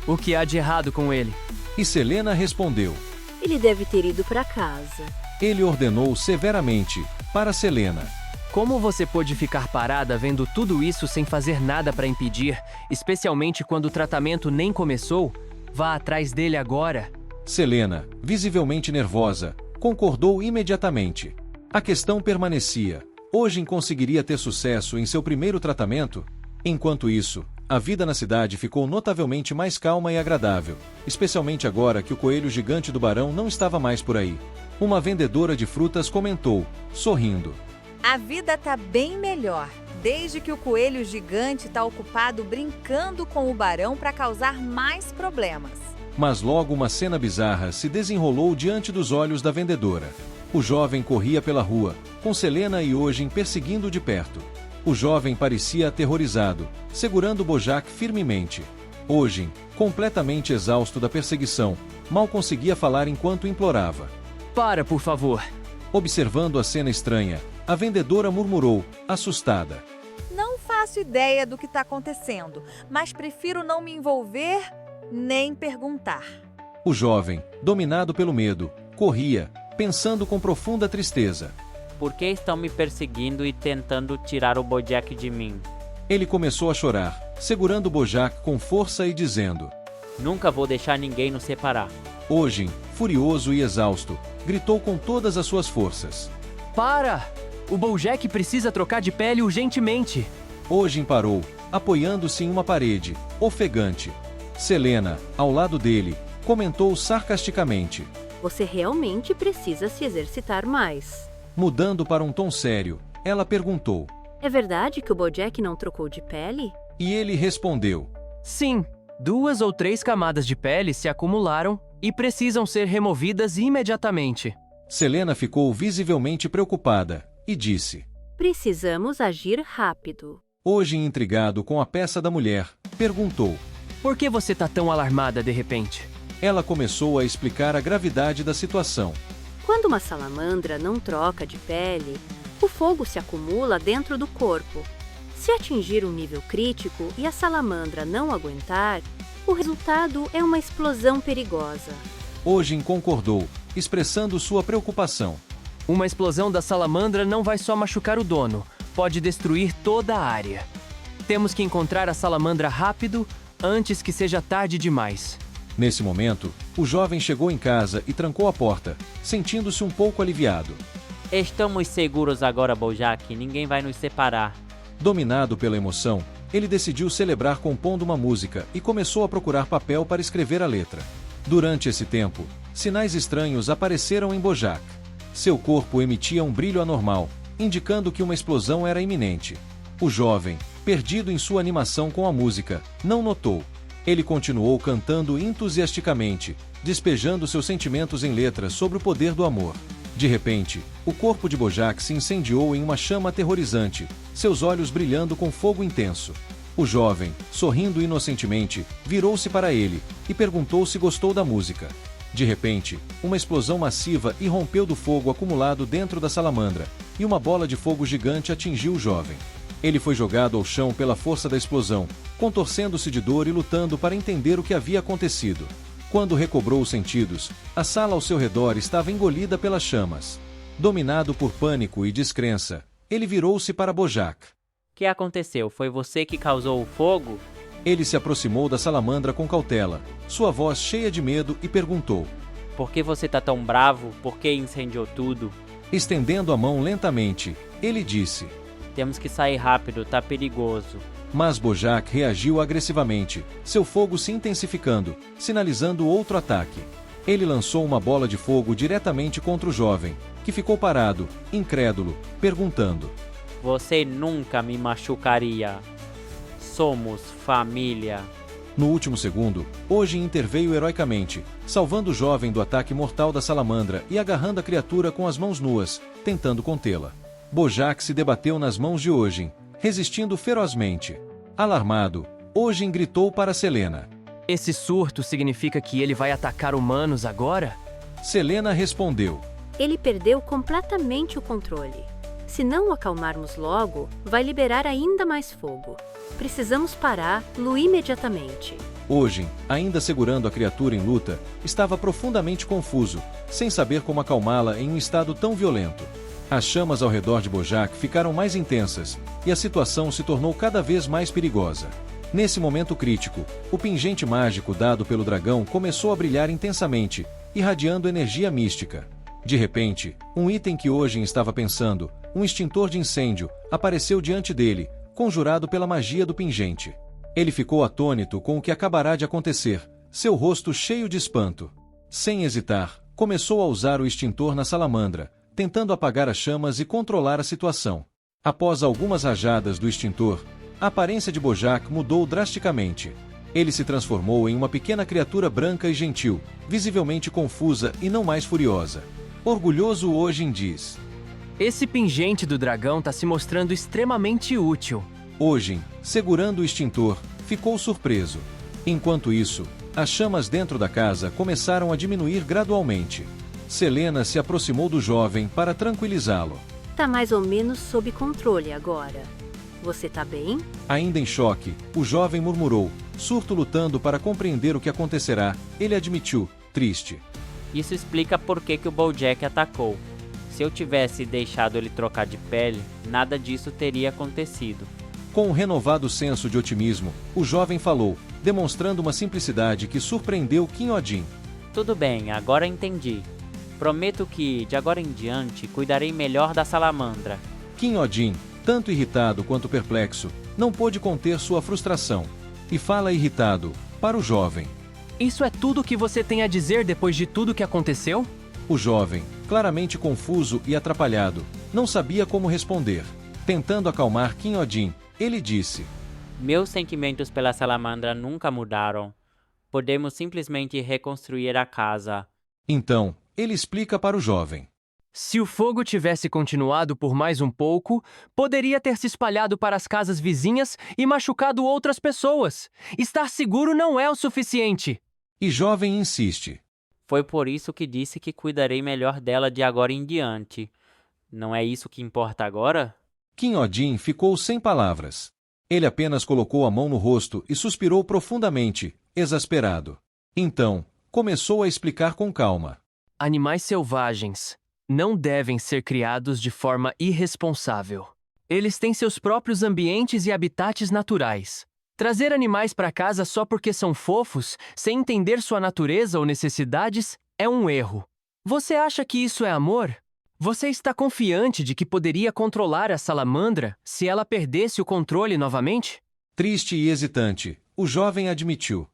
O que há de errado com ele? E Selena respondeu: Ele deve ter ido para casa. Ele ordenou severamente para Selena: Como você pôde ficar parada vendo tudo isso sem fazer nada para impedir, especialmente quando o tratamento nem começou? Vá atrás dele agora. Selena, visivelmente nervosa, concordou imediatamente. A questão permanecia. Ogin conseguiria ter sucesso em seu primeiro tratamento? Enquanto isso, a vida na cidade ficou notavelmente mais calma e agradável, especialmente agora que o coelho gigante do barão não estava mais por aí. Uma vendedora de frutas comentou, sorrindo. A vida tá bem melhor, desde que o coelho gigante tá ocupado brincando com o barão para causar mais problemas. Mas logo uma cena bizarra se desenrolou diante dos olhos da vendedora. O jovem corria pela rua, com Selena e Ogin perseguindo de perto. O jovem parecia aterrorizado, segurando Bojack firmemente. Ogin, completamente exausto da perseguição, mal conseguia falar enquanto implorava. Para, por favor. Observando a cena estranha, a vendedora murmurou, assustada. Não faço ideia do que está acontecendo, mas prefiro não me envolver nem perguntar. O jovem, dominado pelo medo, corria, pensando com profunda tristeza. Por que estão me perseguindo e tentando tirar o Bojack de mim? Ele começou a chorar, segurando Bojack com força e dizendo: Nunca vou deixar ninguém nos separar. Ogin, furioso e exausto, gritou com todas as suas forças. Para! O Bojack precisa trocar de pele urgentemente. Ogin parou, apoiando-se em uma parede, ofegante. Selena, ao lado dele, comentou sarcasticamente. Você realmente precisa se exercitar mais. Mudando para um tom sério, ela perguntou. É verdade que o Bojack não trocou de pele? E ele respondeu. Sim, 2 ou 3 camadas de pele se acumularam e precisam ser removidas imediatamente. Selena ficou visivelmente preocupada e disse. Precisamos agir rápido. Ogin, intrigado com a peça da mulher, perguntou. Por que você tá tão alarmada de repente? Ela começou a explicar a gravidade da situação. Quando uma salamandra não troca de pele, o fogo se acumula dentro do corpo. Se atingir um nível crítico e a salamandra não aguentar, o resultado é uma explosão perigosa. Ogin concordou, expressando sua preocupação. Uma explosão da salamandra não vai só machucar o dono, pode destruir toda a área. Temos que encontrar a salamandra rápido, antes que seja tarde demais. Nesse momento, o jovem chegou em casa e trancou a porta, sentindo-se um pouco aliviado. Estamos seguros agora, Bojack. Ninguém vai nos separar. Dominado pela emoção, ele decidiu celebrar compondo uma música e começou a procurar papel para escrever a letra. Durante esse tempo, sinais estranhos apareceram em Bojack. Seu corpo emitia um brilho anormal, indicando que uma explosão era iminente. O jovem, perdido em sua animação com a música, não notou. Ele continuou cantando entusiasticamente, despejando seus sentimentos em letras sobre o poder do amor. De repente, o corpo de Bojack se incendiou em uma chama aterrorizante, seus olhos brilhando com fogo intenso. O jovem, sorrindo inocentemente, virou-se para ele e perguntou se gostou da música. De repente, uma explosão massiva irrompeu do fogo acumulado dentro da salamandra, e uma bola de fogo gigante atingiu o jovem. Ele foi jogado ao chão pela força da explosão, contorcendo-se de dor e lutando para entender o que havia acontecido. Quando recobrou os sentidos, a sala ao seu redor estava engolida pelas chamas. Dominado por pânico e descrença, ele virou-se para Bojack. O que aconteceu? Foi você que causou o fogo? Ele se aproximou da salamandra com cautela, sua voz cheia de medo, e perguntou. Por que você tá tão bravo? Por que incendiou tudo? Estendendo a mão lentamente, ele disse. Temos que sair rápido, tá perigoso. Mas Bojack reagiu agressivamente, seu fogo se intensificando, sinalizando outro ataque. Ele lançou uma bola de fogo diretamente contra o jovem, que ficou parado, incrédulo, perguntando: Você nunca me machucaria. Somos família. No último segundo, Ojin interveio heroicamente, salvando o jovem do ataque mortal da salamandra e agarrando a criatura com as mãos nuas, tentando contê-la. Bojack se debateu nas mãos de Ojin, resistindo ferozmente. Alarmado, Ojin gritou para Selena. Esse surto significa que ele vai atacar humanos agora? Selena respondeu. Ele perdeu completamente o controle. Se não o acalmarmos logo, vai liberar ainda mais fogo. Precisamos pará-lo imediatamente. Ojin, ainda segurando a criatura em luta, estava profundamente confuso, sem saber como acalmá-la em um estado tão violento. As chamas ao redor de Bojack ficaram mais intensas, e a situação se tornou cada vez mais perigosa. Nesse momento crítico, o pingente mágico dado pelo dragão começou a brilhar intensamente, irradiando energia mística. De repente, um item que Ojin estava pensando, um extintor de incêndio, apareceu diante dele, conjurado pela magia do pingente. Ele ficou atônito com o que acabará de acontecer, seu rosto cheio de espanto. Sem hesitar, começou a usar o extintor na salamandra, tentando apagar as chamas e controlar a situação. Após algumas rajadas do extintor, a aparência de Bojack mudou drasticamente. Ele se transformou em uma pequena criatura branca e gentil, visivelmente confusa e não mais furiosa. Orgulhoso, Ojin diz: Esse pingente do dragão está se mostrando extremamente útil. Ojin, segurando o extintor, ficou surpreso. Enquanto isso, as chamas dentro da casa começaram a diminuir gradualmente. Selena se aproximou do jovem para tranquilizá-lo. Tá mais ou menos sob controle agora. Você tá bem? Ainda em choque, o jovem murmurou, surto lutando para compreender o que acontecerá. Ele admitiu, triste. Isso explica por que o Bojack atacou. Se eu tivesse deixado ele trocar de pele, nada disso teria acontecido. Com um renovado senso de otimismo, o jovem falou, demonstrando uma simplicidade que surpreendeu Kim Odin. Tudo bem, agora entendi. Prometo que, de agora em diante, cuidarei melhor da salamandra. Kim Odin, tanto irritado quanto perplexo, não pôde conter sua frustração. E fala irritado, para o jovem. Isso é tudo o que você tem a dizer depois de tudo que aconteceu? O jovem, claramente confuso e atrapalhado, não sabia como responder. Tentando acalmar Kim Odin, ele disse: Meus sentimentos pela salamandra nunca mudaram. Podemos simplesmente reconstruir a casa. Então, ele explica para o jovem. Se o fogo tivesse continuado por mais um pouco, poderia ter se espalhado para as casas vizinhas e machucado outras pessoas. Estar seguro não é o suficiente. E jovem insiste. Foi por isso que disse que cuidarei melhor dela de agora em diante. Não é isso que importa agora? Kim Odin ficou sem palavras. Ele apenas colocou a mão no rosto e suspirou profundamente, exasperado. Então, começou a explicar com calma. Animais selvagens não devem ser criados de forma irresponsável. Eles têm seus próprios ambientes e habitats naturais. Trazer animais para casa só porque são fofos, sem entender sua natureza ou necessidades, é um erro. Você acha que isso é amor? Você está confiante de que poderia controlar a salamandra se ela perdesse o controle novamente? Triste e hesitante, o jovem admitiu.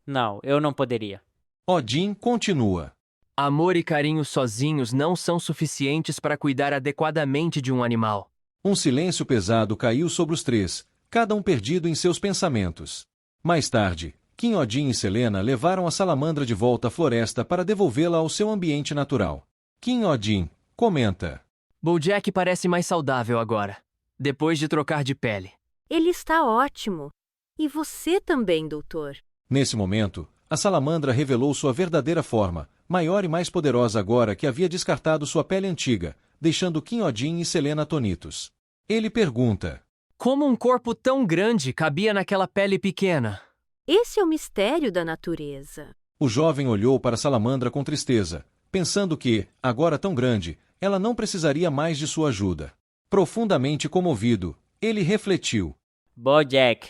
Não, eu não poderia. Odin continua. Amor e carinho sozinhos não são suficientes para cuidar adequadamente de um animal. Um silêncio pesado caiu sobre os três, cada um perdido em seus pensamentos. Mais tarde, Kim Odin e Selena levaram a salamandra de volta à floresta para devolvê-la ao seu ambiente natural. Kim Odin comenta. Bojack parece mais saudável agora, depois de trocar de pele. Ele está ótimo. E você também, doutor. Nesse momento, a salamandra revelou sua verdadeira forma, maior e mais poderosa agora que havia descartado sua pele antiga, deixando Kim Odin e Selena atonitos. Ele pergunta: Como um corpo tão grande cabia naquela pele pequena? Esse é o mistério da natureza. O jovem olhou para a salamandra com tristeza, pensando que, agora tão grande, ela não precisaria mais de sua ajuda. Profundamente comovido, ele refletiu. Bojack,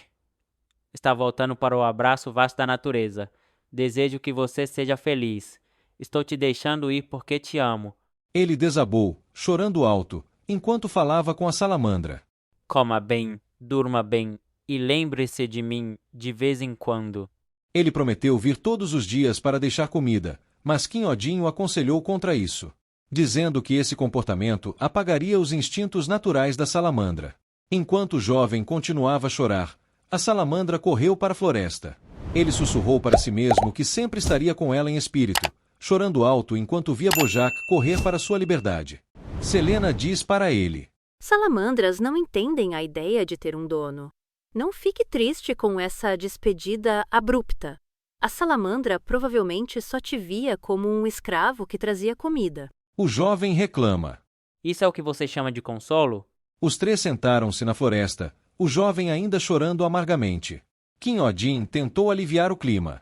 está voltando para o abraço vasto da natureza. Desejo que você seja feliz. Estou te deixando ir porque te amo. Ele desabou, chorando alto, enquanto falava com a salamandra. Coma bem, durma bem E lembre-se de mim de vez em quando. Ele prometeu vir todos os dias para deixar comida, mas Kim Odin o aconselhou contra isso, dizendo que esse comportamento apagaria os instintos naturais da salamandra. Enquanto o jovem continuava a chorar, a salamandra correu para a floresta. Ele sussurrou para si mesmo que sempre estaria com ela em espírito, chorando alto enquanto via Bojack correr para sua liberdade. Selena diz para ele: Salamandras não entendem a ideia de ter um dono. Não fique triste com essa despedida abrupta. A salamandra provavelmente só te via como um escravo que trazia comida. O jovem reclama. Isso é o que você chama de consolo? Os três sentaram-se na floresta, o jovem ainda chorando amargamente. Kim Odin tentou aliviar o clima.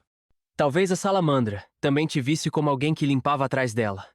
Talvez a salamandra também te visse como alguém que limpava atrás dela.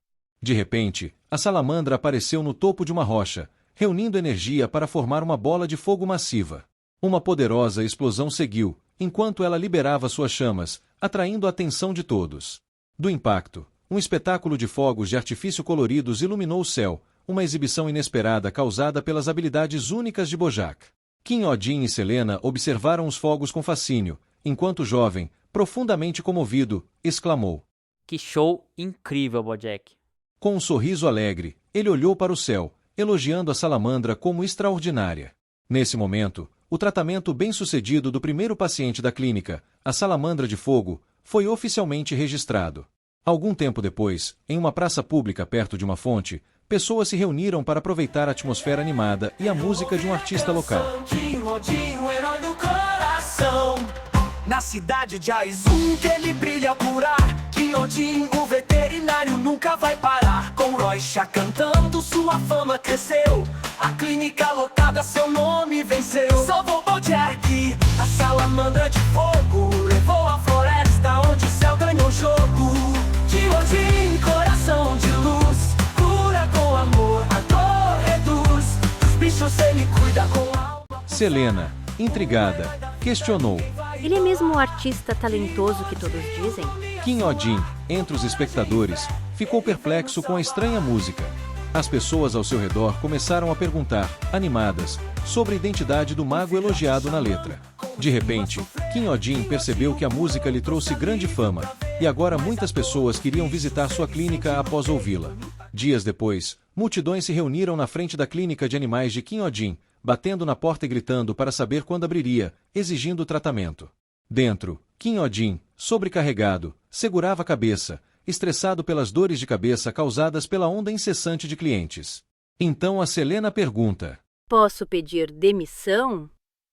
De repente, a salamandra apareceu no topo de uma rocha, reunindo energia para formar uma bola de fogo massiva. Uma poderosa explosão seguiu, enquanto ela liberava suas chamas, atraindo a atenção de todos. Do impacto, um espetáculo de fogos de artifício coloridos iluminou o céu, uma exibição inesperada causada pelas habilidades únicas de Bojack. Kim Odin e Selena observaram os fogos com fascínio, enquanto o jovem, profundamente comovido, exclamou: Que show incrível, Bojack! Com um sorriso alegre, ele olhou para o céu, elogiando a salamandra como extraordinária. Nesse momento, o tratamento bem-sucedido do primeiro paciente da clínica, a salamandra de fogo, foi oficialmente registrado. Algum tempo depois, em uma praça pública perto de uma fonte, pessoas se reuniram para aproveitar a atmosfera animada e a música de um artista local. Na cidade de Aizum, que ele brilha ao curar. Kim Odin, o veterinário, nunca vai parar. Com Roisha cantando, sua fama cresceu. A clínica lotada, seu nome venceu. Salvou Bojack, a salamandra de fogo. Levou a floresta onde o céu ganhou o jogo. Kim Odin, coração de luz. Cura com amor, a dor reduz. Dos bichos ele cuida com alma. Selena, intrigada, questionou: Ele é mesmo o artista talentoso que todos dizem? Kim Odin, entre os espectadores, ficou perplexo com a estranha música. As pessoas ao seu redor começaram a perguntar, animadas, sobre a identidade do mago elogiado na letra. De repente, Kim Odin percebeu que a música lhe trouxe grande fama, e agora muitas pessoas queriam visitar sua clínica após ouvi-la. Dias depois, multidões se reuniram na frente da clínica de animais de Kim Odin, batendo na porta e gritando para saber quando abriria, exigindo tratamento. Dentro, Kim Odin, sobrecarregado, segurava a cabeça, estressado pelas dores de cabeça causadas pela onda incessante de clientes. Então a Selena pergunta: Posso pedir demissão?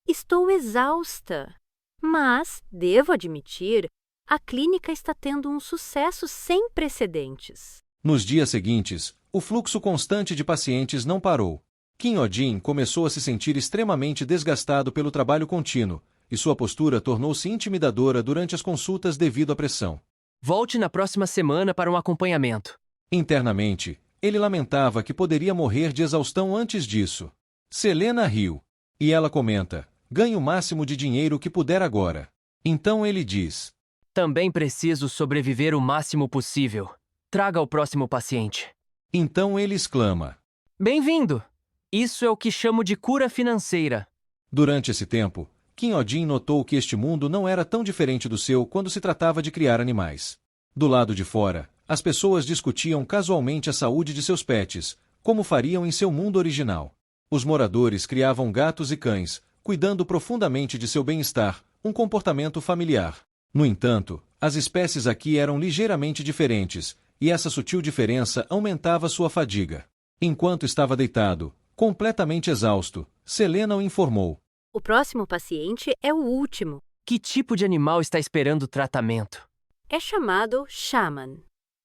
Estou exausta. Mas, devo admitir, a clínica está tendo um sucesso sem precedentes. Nos dias seguintes, o fluxo constante de pacientes não parou. Kim Odin começou a se sentir extremamente desgastado pelo trabalho contínuo, e sua postura tornou-se intimidadora durante as consultas devido à pressão. Volte na próxima semana para um acompanhamento. Internamente, ele lamentava que poderia morrer de exaustão antes disso. Selena riu. E ela comenta: ganhe o máximo de dinheiro que puder agora. Então ele diz: Também preciso sobreviver o máximo possível. Traga o próximo paciente. Então ele exclama: Bem-vindo! Isso é o que chamo de cura financeira. Durante esse tempo, Kim Odin notou que este mundo não era tão diferente do seu quando se tratava de criar animais. Do lado de fora, as pessoas discutiam casualmente a saúde de seus pets, como fariam em seu mundo original. Os moradores criavam gatos e cães, cuidando profundamente de seu bem-estar, um comportamento familiar. No entanto, as espécies aqui eram ligeiramente diferentes, e essa sutil diferença aumentava sua fadiga. Enquanto estava deitado, completamente exausto, Selena o informou: O próximo paciente é o último. Que tipo de animal está esperando tratamento? É chamado Shaman,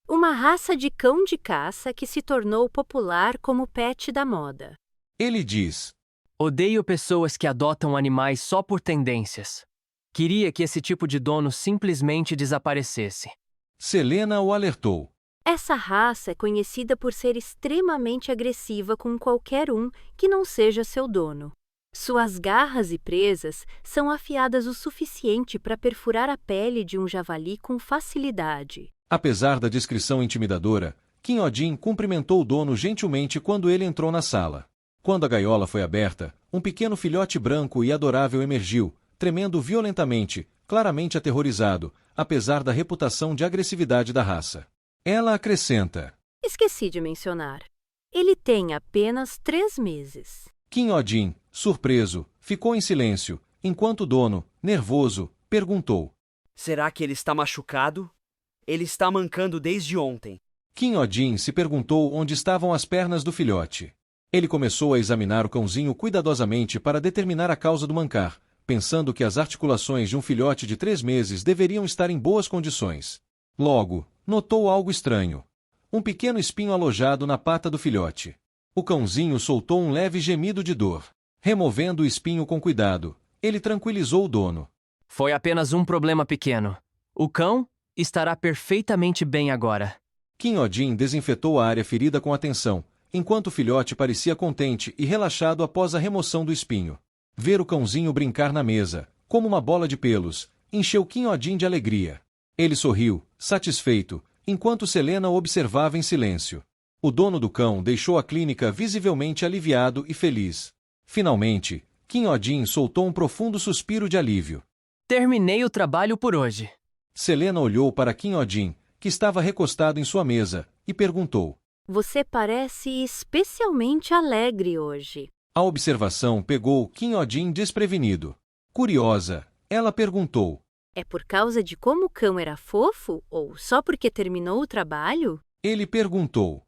uma raça de cão de caça que se tornou popular como pet da moda. Ele diz: Odeio pessoas que adotam animais só por tendências. Queria que esse tipo de dono simplesmente desaparecesse. Selena o alertou: Essa raça é conhecida por ser extremamente agressiva com qualquer um que não seja seu dono. Suas garras e presas são afiadas o suficiente para perfurar a pele de um javali com facilidade. Apesar da descrição intimidadora, Kim Odin cumprimentou o dono gentilmente quando ele entrou na sala. Quando a gaiola foi aberta, um pequeno filhote branco e adorável emergiu, tremendo violentamente, claramente aterrorizado, apesar da reputação de agressividade da raça. Ela acrescenta: Esqueci de mencionar. Ele tem apenas 3 meses. Kim Odin, surpreso, ficou em silêncio, enquanto o dono, nervoso, perguntou: Será que ele está machucado? Ele está mancando desde ontem. Kim Odin se perguntou onde estavam as pernas do filhote. Ele começou a examinar o cãozinho cuidadosamente para determinar a causa do mancar, pensando que as articulações de um filhote de 3 meses deveriam estar em boas condições. Logo, notou algo estranho. Um pequeno espinho alojado na pata do filhote. O cãozinho soltou um leve gemido de dor. Removendo o espinho com cuidado, ele tranquilizou o dono. Foi apenas um problema pequeno. O cão estará perfeitamente bem agora. Kim Odin desinfetou a área ferida com atenção, enquanto o filhote parecia contente e relaxado após a remoção do espinho. Ver o cãozinho brincar na mesa, como uma bola de pelos, encheu Kim Odin de alegria. Ele sorriu, satisfeito, enquanto Selena o observava em silêncio. O dono do cão deixou a clínica visivelmente aliviado e feliz. Finalmente, Kim Odin soltou um profundo suspiro de alívio. Terminei o trabalho por hoje. Selena olhou para Kim Odin, que estava recostado em sua mesa, e perguntou: Você parece especialmente alegre hoje. A observação pegou Kim Odin desprevenido. Curiosa, ela perguntou: É por causa de como o cão era fofo ou só porque terminou o trabalho? Ele perguntou: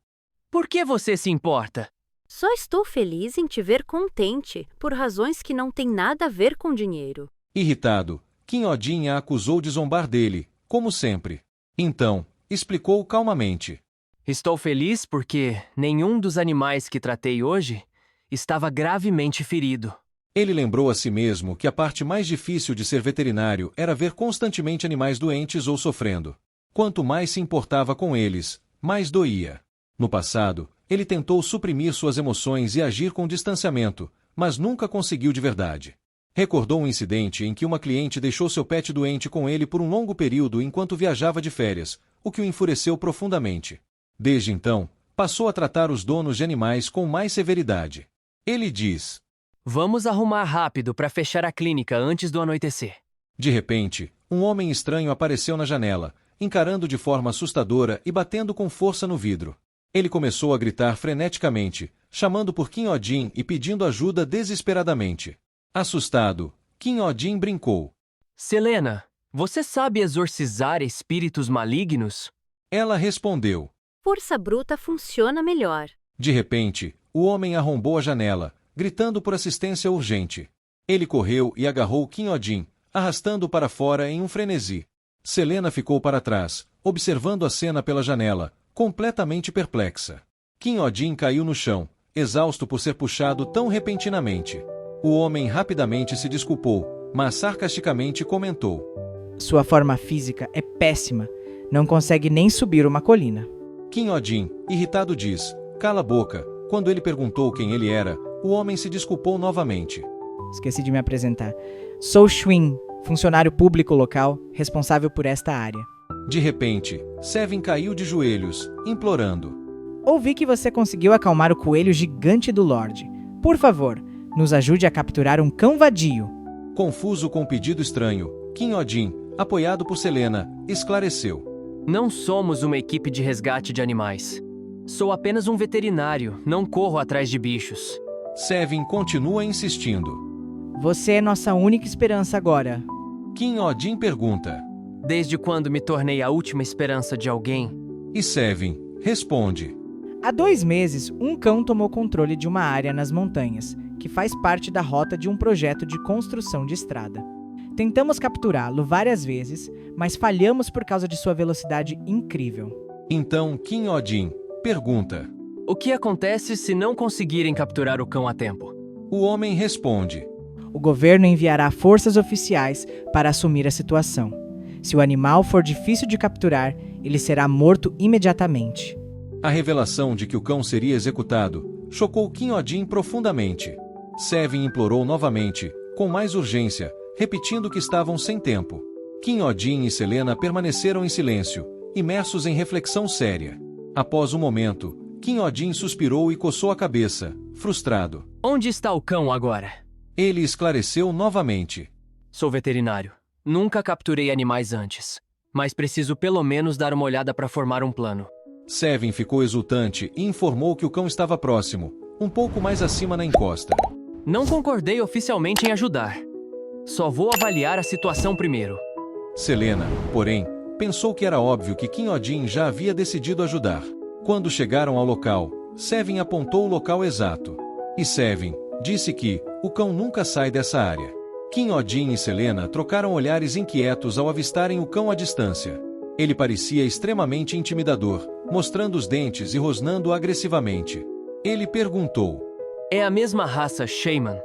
Por que você se importa? Só estou feliz em te ver contente, por razões que não têm nada a ver com dinheiro. Irritado, Kim Odin a acusou de zombar dele, como sempre. Então, explicou calmamente: Estou feliz porque nenhum dos animais que tratei hoje estava gravemente ferido. Ele lembrou a si mesmo que a parte mais difícil de ser veterinário era ver constantemente animais doentes ou sofrendo. Quanto mais se importava com eles, mais doía. No passado, ele tentou suprimir suas emoções e agir com distanciamento, mas nunca conseguiu de verdade. Recordou um incidente em que uma cliente deixou seu pet doente com ele por um longo período enquanto viajava de férias, o que o enfureceu profundamente. Desde então, passou a tratar os donos de animais com mais severidade. Ele diz: Vamos arrumar rápido para fechar a clínica antes do anoitecer. De repente, um homem estranho apareceu na janela, encarando de forma assustadora e batendo com força no vidro. Ele começou a gritar freneticamente, chamando por Kim Odin e pedindo ajuda desesperadamente. Assustado, Kim Odin brincou: Selena, você sabe exorcizar espíritos malignos? Ela respondeu: Força bruta funciona melhor. De repente, o homem arrombou a janela, gritando por assistência urgente. Ele correu e agarrou Kim Odin, arrastando-o para fora em um frenesi. Selena ficou para trás, observando a cena pela janela, completamente perplexa. Kim Odin caiu no chão, exausto por ser puxado tão repentinamente. O homem rapidamente se desculpou, mas sarcasticamente comentou: Sua forma física é péssima. Não consegue nem subir uma colina. Kim Odin, irritado, diz: Cala a boca. Quando ele perguntou quem ele era, o homem se desculpou novamente. Esqueci de me apresentar. Sou Schwinn, funcionário público local, responsável por esta área. De repente, Sevin caiu de joelhos, implorando: Ouvi que você conseguiu acalmar o coelho gigante do Lorde. Por favor, nos ajude a capturar um cão vadio. Confuso com o pedido estranho, Kim Odin, apoiado por Selena, esclareceu: Não somos uma equipe de resgate de animais. Sou apenas um veterinário, não corro atrás de bichos. Sevin continua insistindo: Você é nossa única esperança agora. Kim Odin pergunta: Desde quando me tornei a última esperança de alguém? E Sevin responde: Há 2 meses, um cão tomou controle de uma área nas montanhas, que faz parte da rota de um projeto de construção de estrada. Tentamos capturá-lo várias vezes, mas falhamos por causa de sua velocidade incrível. Então Kim Odin pergunta: O que acontece se não conseguirem capturar o cão a tempo? O homem responde: O governo enviará forças oficiais para assumir a situação. Se o animal for difícil de capturar, ele será morto imediatamente. A revelação de que o cão seria executado chocou Kim Odin profundamente. Sevin implorou novamente, com mais urgência, repetindo que estavam sem tempo. Kim Odin e Selena permaneceram em silêncio, imersos em reflexão séria. Após um momento, Kim Odin suspirou e coçou a cabeça, frustrado. Onde está o cão agora? Ele esclareceu novamente. Sou veterinário. Nunca capturei animais antes. Mas preciso pelo menos dar uma olhada para formar um plano. Sevin ficou exultante e informou que o cão estava próximo, um pouco mais acima na encosta. Não concordei oficialmente em ajudar. Só vou avaliar a situação primeiro. Selena, porém, pensou que era óbvio que Kim Odin já havia decidido ajudar. Quando chegaram ao local, Sevin apontou o local exato. E Sevin disse que o cão nunca sai dessa área. Kim Odin e Selena trocaram olhares inquietos ao avistarem o cão à distância. Ele parecia extremamente intimidador, mostrando os dentes e rosnando agressivamente. Ele perguntou: É a mesma raça Shaman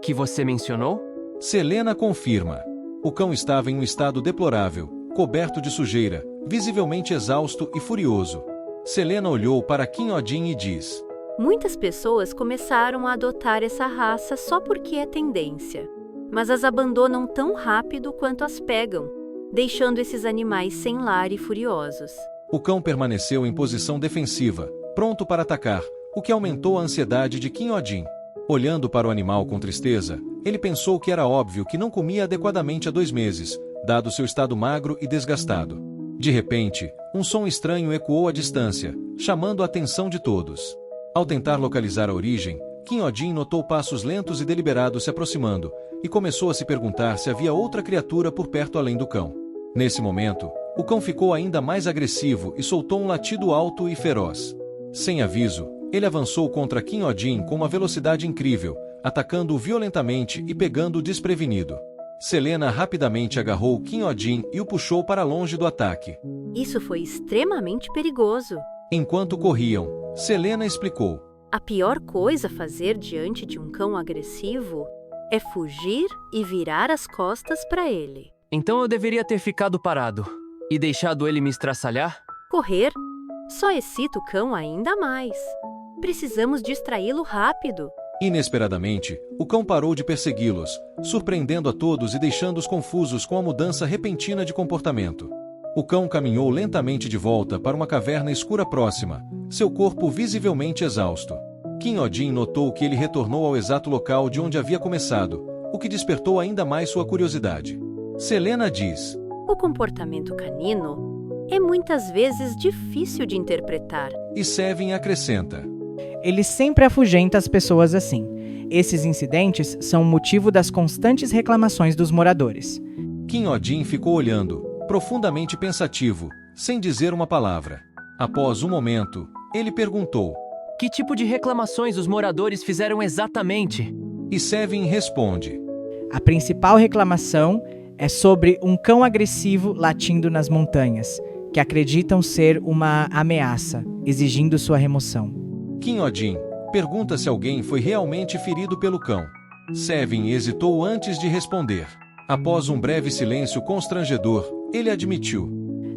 que você mencionou? Selena confirma. O cão estava em um estado deplorável, coberto de sujeira, visivelmente exausto e furioso. Selena olhou para Kim Odin e diz: Muitas pessoas começaram a adotar essa raça só porque é tendência, mas as abandonam tão rápido quanto as pegam, deixando esses animais sem lar e furiosos. O cão permaneceu em posição defensiva, pronto para atacar, o que aumentou a ansiedade de Kim Odin. Olhando para o animal com tristeza, ele pensou que era óbvio que não comia adequadamente há 2 meses, dado seu estado magro e desgastado. De repente, um som estranho ecoou à distância, chamando a atenção de todos. Ao tentar localizar a origem, Kim Odin notou passos lentos e deliberados se aproximando, e começou a se perguntar se havia outra criatura por perto além do cão. Nesse momento, o cão ficou ainda mais agressivo e soltou um latido alto e feroz. Sem aviso, ele avançou contra Kim Odin com uma velocidade incrível, atacando-o violentamente e pegando-o desprevenido. Selena rapidamente agarrou Kim Odin e o puxou para longe do ataque. Isso foi extremamente perigoso. Enquanto corriam, Selena explicou: A pior coisa a fazer diante de um cão agressivo é fugir e virar as costas para ele. Então eu deveria ter ficado parado e deixado ele me estraçalhar? Correr só excita o cão ainda mais. Precisamos distraí-lo rápido. Inesperadamente, o cão parou de persegui-los, surpreendendo a todos e deixando-os confusos com a mudança repentina de comportamento. O cão caminhou lentamente de volta para uma caverna escura próxima, seu corpo visivelmente exausto. Kim Odin notou que ele retornou ao exato local de onde havia começado, o que despertou ainda mais sua curiosidade. Selena diz: O comportamento canino é muitas vezes difícil de interpretar. E Sevin acrescenta: Ele sempre afugenta as pessoas assim. Esses incidentes são o motivo das constantes reclamações dos moradores. Kim Odin ficou olhando, profundamente pensativo, sem dizer uma palavra. Após um momento, ele perguntou: Que tipo de reclamações os moradores fizeram exatamente? E Sevin responde: A principal reclamação é sobre um cão agressivo latindo nas montanhas, que acreditam ser uma ameaça, exigindo sua remoção. Kim Odin pergunta se alguém foi realmente ferido pelo cão. Sevin hesitou antes de responder. Após um breve silêncio constrangedor, ele admitiu: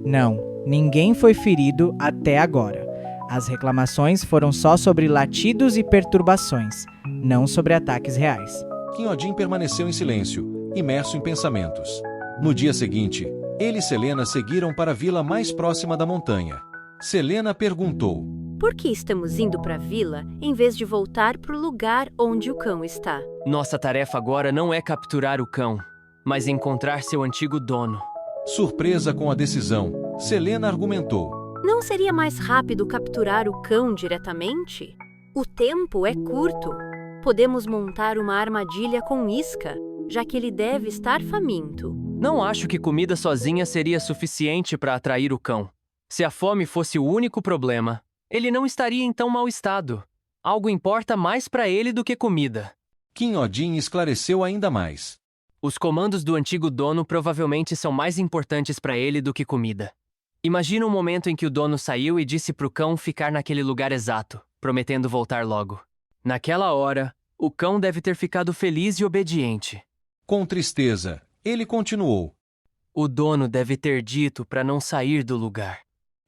Não, ninguém foi ferido até agora. As reclamações foram só sobre latidos e perturbações, não sobre ataques reais. Kim Odin permaneceu em silêncio, imerso em pensamentos. No dia seguinte, ele e Selena seguiram para a vila mais próxima da montanha. Selena perguntou: Por que estamos indo para a vila em vez de voltar para o lugar onde o cão está? Nossa tarefa agora não é capturar o cão, mas encontrar seu antigo dono. Surpresa com a decisão, Selena argumentou: Não seria mais rápido capturar o cão diretamente? O tempo é curto. Podemos montar uma armadilha com isca, já que ele deve estar faminto. Não acho que comida sozinha seria suficiente para atrair o cão. Se a fome fosse o único problema, ele não estaria em tão mau estado. Algo importa mais para ele do que comida. Kim Odin esclareceu ainda mais: Os comandos do antigo dono provavelmente são mais importantes para ele do que comida. Imagina um momento em que o dono saiu e disse para o cão ficar naquele lugar exato, prometendo voltar logo. Naquela hora, o cão deve ter ficado feliz e obediente. Com tristeza, ele continuou: O dono deve ter dito para não sair do lugar.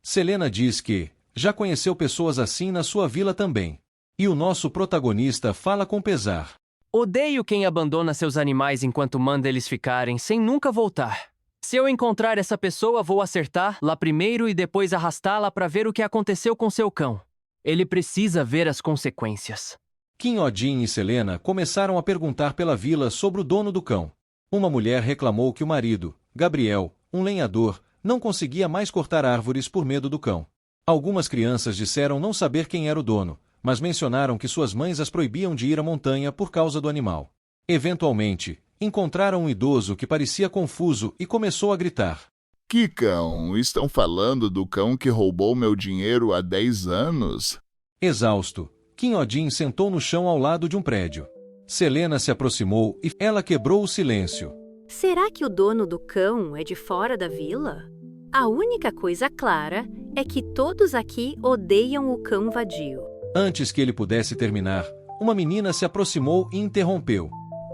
Selena diz que já conheceu pessoas assim na sua vila também. E o nosso protagonista fala com pesar: Odeio quem abandona seus animais enquanto manda eles ficarem sem nunca voltar. Se eu encontrar essa pessoa, vou acertar lá primeiro e depois arrastá-la para ver o que aconteceu com seu cão. Ele precisa ver as consequências. Kim Odin e Selena começaram a perguntar pela vila sobre o dono do cão. Uma mulher reclamou que o marido, Gabriel, um lenhador, não conseguia mais cortar árvores por medo do cão. Algumas crianças disseram não saber quem era o dono, mas mencionaram que suas mães as proibiam de ir à montanha por causa do animal. Eventualmente, encontraram um idoso que parecia confuso e começou a gritar. Que cão? Estão falando do cão que roubou meu dinheiro há 10 anos? Exausto, Kim Odin sentou no chão ao lado de um prédio. Selena se aproximou e ela quebrou o silêncio. Será que o dono do cão é de fora da vila? A única coisa clara é que todos aqui odeiam o cão vadio. Antes que ele pudesse terminar, uma menina se aproximou e interrompeu.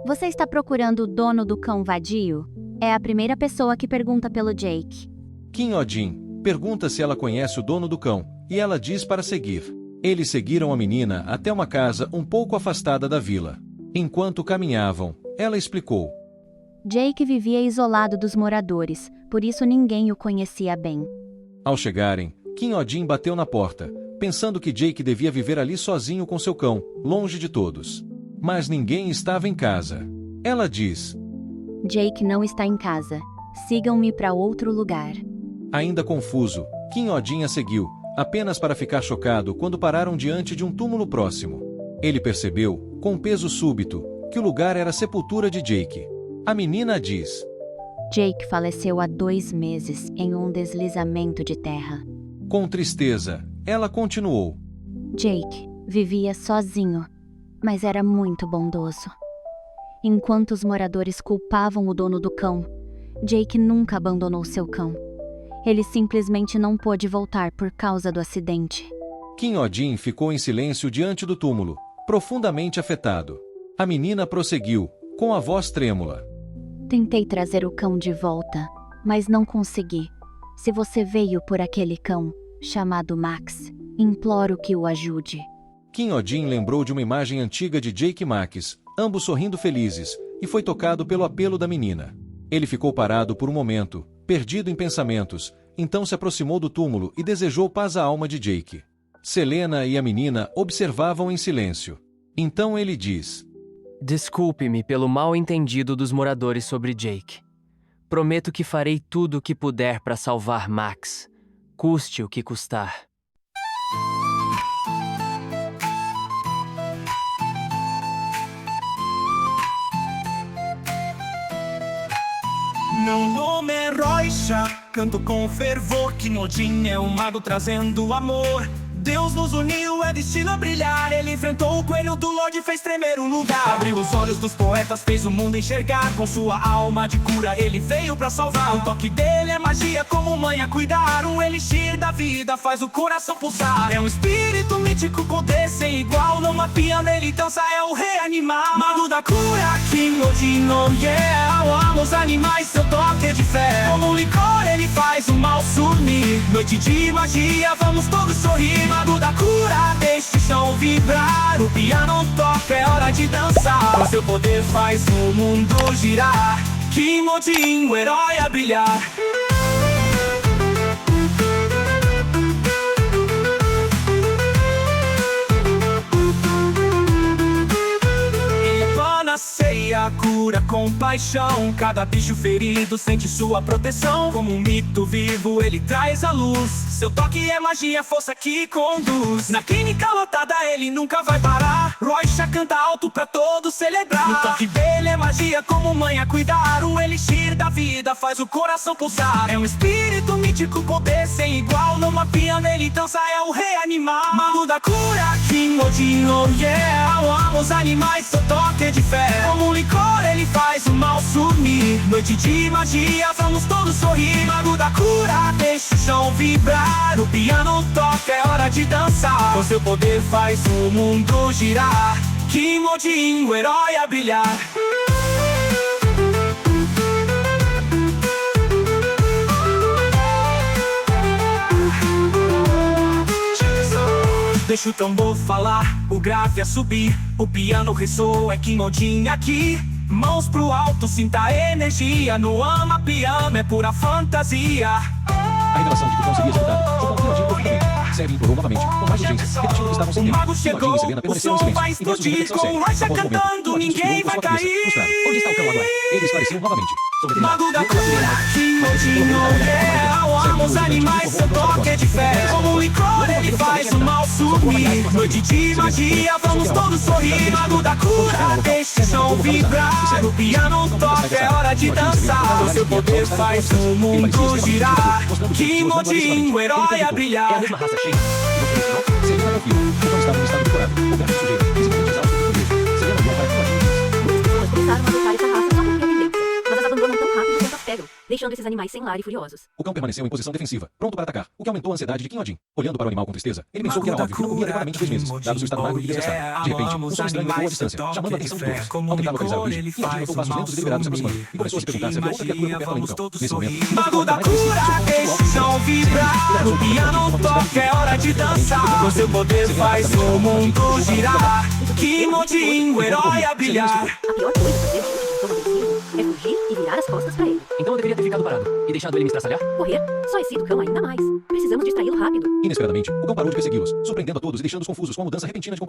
Você está procurando o dono do cão vadio? É a primeira pessoa que pergunta pelo Jake. Kim Odin pergunta se ela conhece o dono do cão, e ela diz para seguir. Eles seguiram a menina até uma casa um pouco afastada da vila. Enquanto caminhavam, ela explicou. Jake vivia isolado dos moradores, por isso ninguém o conhecia bem. Ao chegarem, Kim Odin bateu na porta, pensando que Jake devia viver ali sozinho com seu cão, longe de todos. Mas ninguém estava em casa. Ela diz. Jake não está em casa. Sigam-me para outro lugar. Ainda confuso, Kim Odin a seguiu, apenas para ficar chocado quando pararam diante de um túmulo próximo. Ele percebeu, com um peso súbito, que o lugar era a sepultura de Jake. A menina diz. Jake faleceu há 2 meses em um deslizamento de terra. Com tristeza, ela continuou. Jake vivia sozinho, mas era muito bondoso. Enquanto os moradores culpavam o dono do cão, Jake nunca abandonou seu cão. Ele simplesmente não pôde voltar por causa do acidente. Kim Odin ficou em silêncio diante do túmulo, profundamente afetado. A menina prosseguiu, com a voz trêmula. Tentei trazer o cão de volta, mas não consegui. Se você veio por aquele cão, chamado Max, imploro que o ajude. Kim Odin lembrou de uma imagem antiga de Jake e Max, ambos sorrindo felizes, e foi tocado pelo apelo da menina. Ele ficou parado por um momento, perdido em pensamentos, então se aproximou do túmulo e desejou paz à alma de Jake. Selena e a menina observavam em silêncio. Então ele diz. Desculpe-me pelo mal-entendido dos moradores sobre Jake. Prometo que farei tudo o que puder para salvar Max, custe o que custar. Meu nome é Roisha, canto com fervor. Kim Odin é um mago trazendo amor. Deus nos uniu, é destino a brilhar. Ele enfrentou o coelho do Lorde e fez tremer o lugar. Abriu os olhos dos poetas, fez o mundo enxergar. Com sua alma de cura, ele veio pra salvar. O toque dele é magia, como mãe a cuidar. Um elixir da vida faz o coração pulsar. É um espírito mítico, poder sem igual. Numa piano ele dança, é o rei animal. Mago da cura, Kim Odin, oh yeah. Ama os animais, seu toque é de fé. Como um licor ele faz o mal sumir. Noite de magia, vamos todos sorrir. Mago da cura, deixa o chão vibrar. O piano toca, é hora de dançar. Com seu poder faz o mundo girar. Kim Odin, o herói a brilhar. Ceia, cura, compaixão. Cada bicho ferido sente sua proteção. Como um mito vivo, ele traz a luz. Seu toque é magia, força que conduz. Na clínica lotada, ele nunca vai parar. Roisha canta alto pra todos celebrar. No toque dele é magia, como mãe a cuidar. O elixir da vida faz o coração pulsar. É um espírito mítico, poder sem igual. Numa piano ele dança, é o rei animal. Mago da cura, Kim Odin, oh yeah. Ama os animais, seu toque é de fé. Como um licor ele faz o mal sumir. Noite de magia, vamos todos sorrir. Mago da cura, deixa o chão vibrar. O piano toca, é hora de dançar. Com seu poder faz o mundo girar. Kim Odin, o herói a brilhar. Deixa o tambor falar, o grave a subir. O piano ressoa, é Kim Odin aqui. Mãos pro alto, sinta a energia. No ama piano, é pura fantasia. revelação de que o cão seria executado, chocou Quinhadinho profundamente. Seve implorou novamente, com mais urgência, repetindo que estavam sem tempo. Mago chegou, o som vai explodir, com Rocha cantando, ninguém vai cair. Onde está o cão agora? Ele esclareceu novamente. Mago da cura, Quinhadinho, amo os animais, seu toque é de fé. Como o licor, ele faz o mal sumir. Noite de magia, vamos todos sorrir. Mago da cura, deixa o chão vibrar. O piano toca, é hora de dançar. O seu poder faz o mundo girar. Quinhadinho, o herói a brilhar. É a mesma raça cheia. Se ele não confia, o cão estava no estado decorado. O gato sujeito, simplesmente exausto do desejo. Seria bom para Quinhadinho. Muitas pessoas começaram a adotar essa raça só por tendência, mas as abandonam tão rápido quanto as pegam, deixando esses animais sem lar e furiosos. O cão permaneceu em posição defensiva, pronto para atacar, o que aumentou a ansiedade de Quinhadinho. Olhando para o animal com tristeza, ele pensou que era óbvio que não comia adequadamente 2 meses, dado seu estado magro e desgastado. De repente, um som estranho ecoou à distância, chamando a atenção de todos. Ao tentar localizar o bicho, Quinhadinho notou passos lentos e deliberados se aproximando, e começou a se perguntar se havia outra criatura por perto além do cão. Nesse momento, Mago da cura, deixa o chão vibrar. O piano toca, é hora de dançar. O seu poder faz o mundo girar. Quinhadinho, o herói a brilhar. A pior coisa a fazer é fugir e virar as costas pra ele. Então eu deveria ter ficado parado e deixado ele me estraçalhar? Correr? Só excita o cão ainda mais. Precisamos distraí-lo rápido. inesperadamente, o cão parou de persegui-los, surpreendendo a todos e deixando-os confusos com a mudança repentina de comportamento.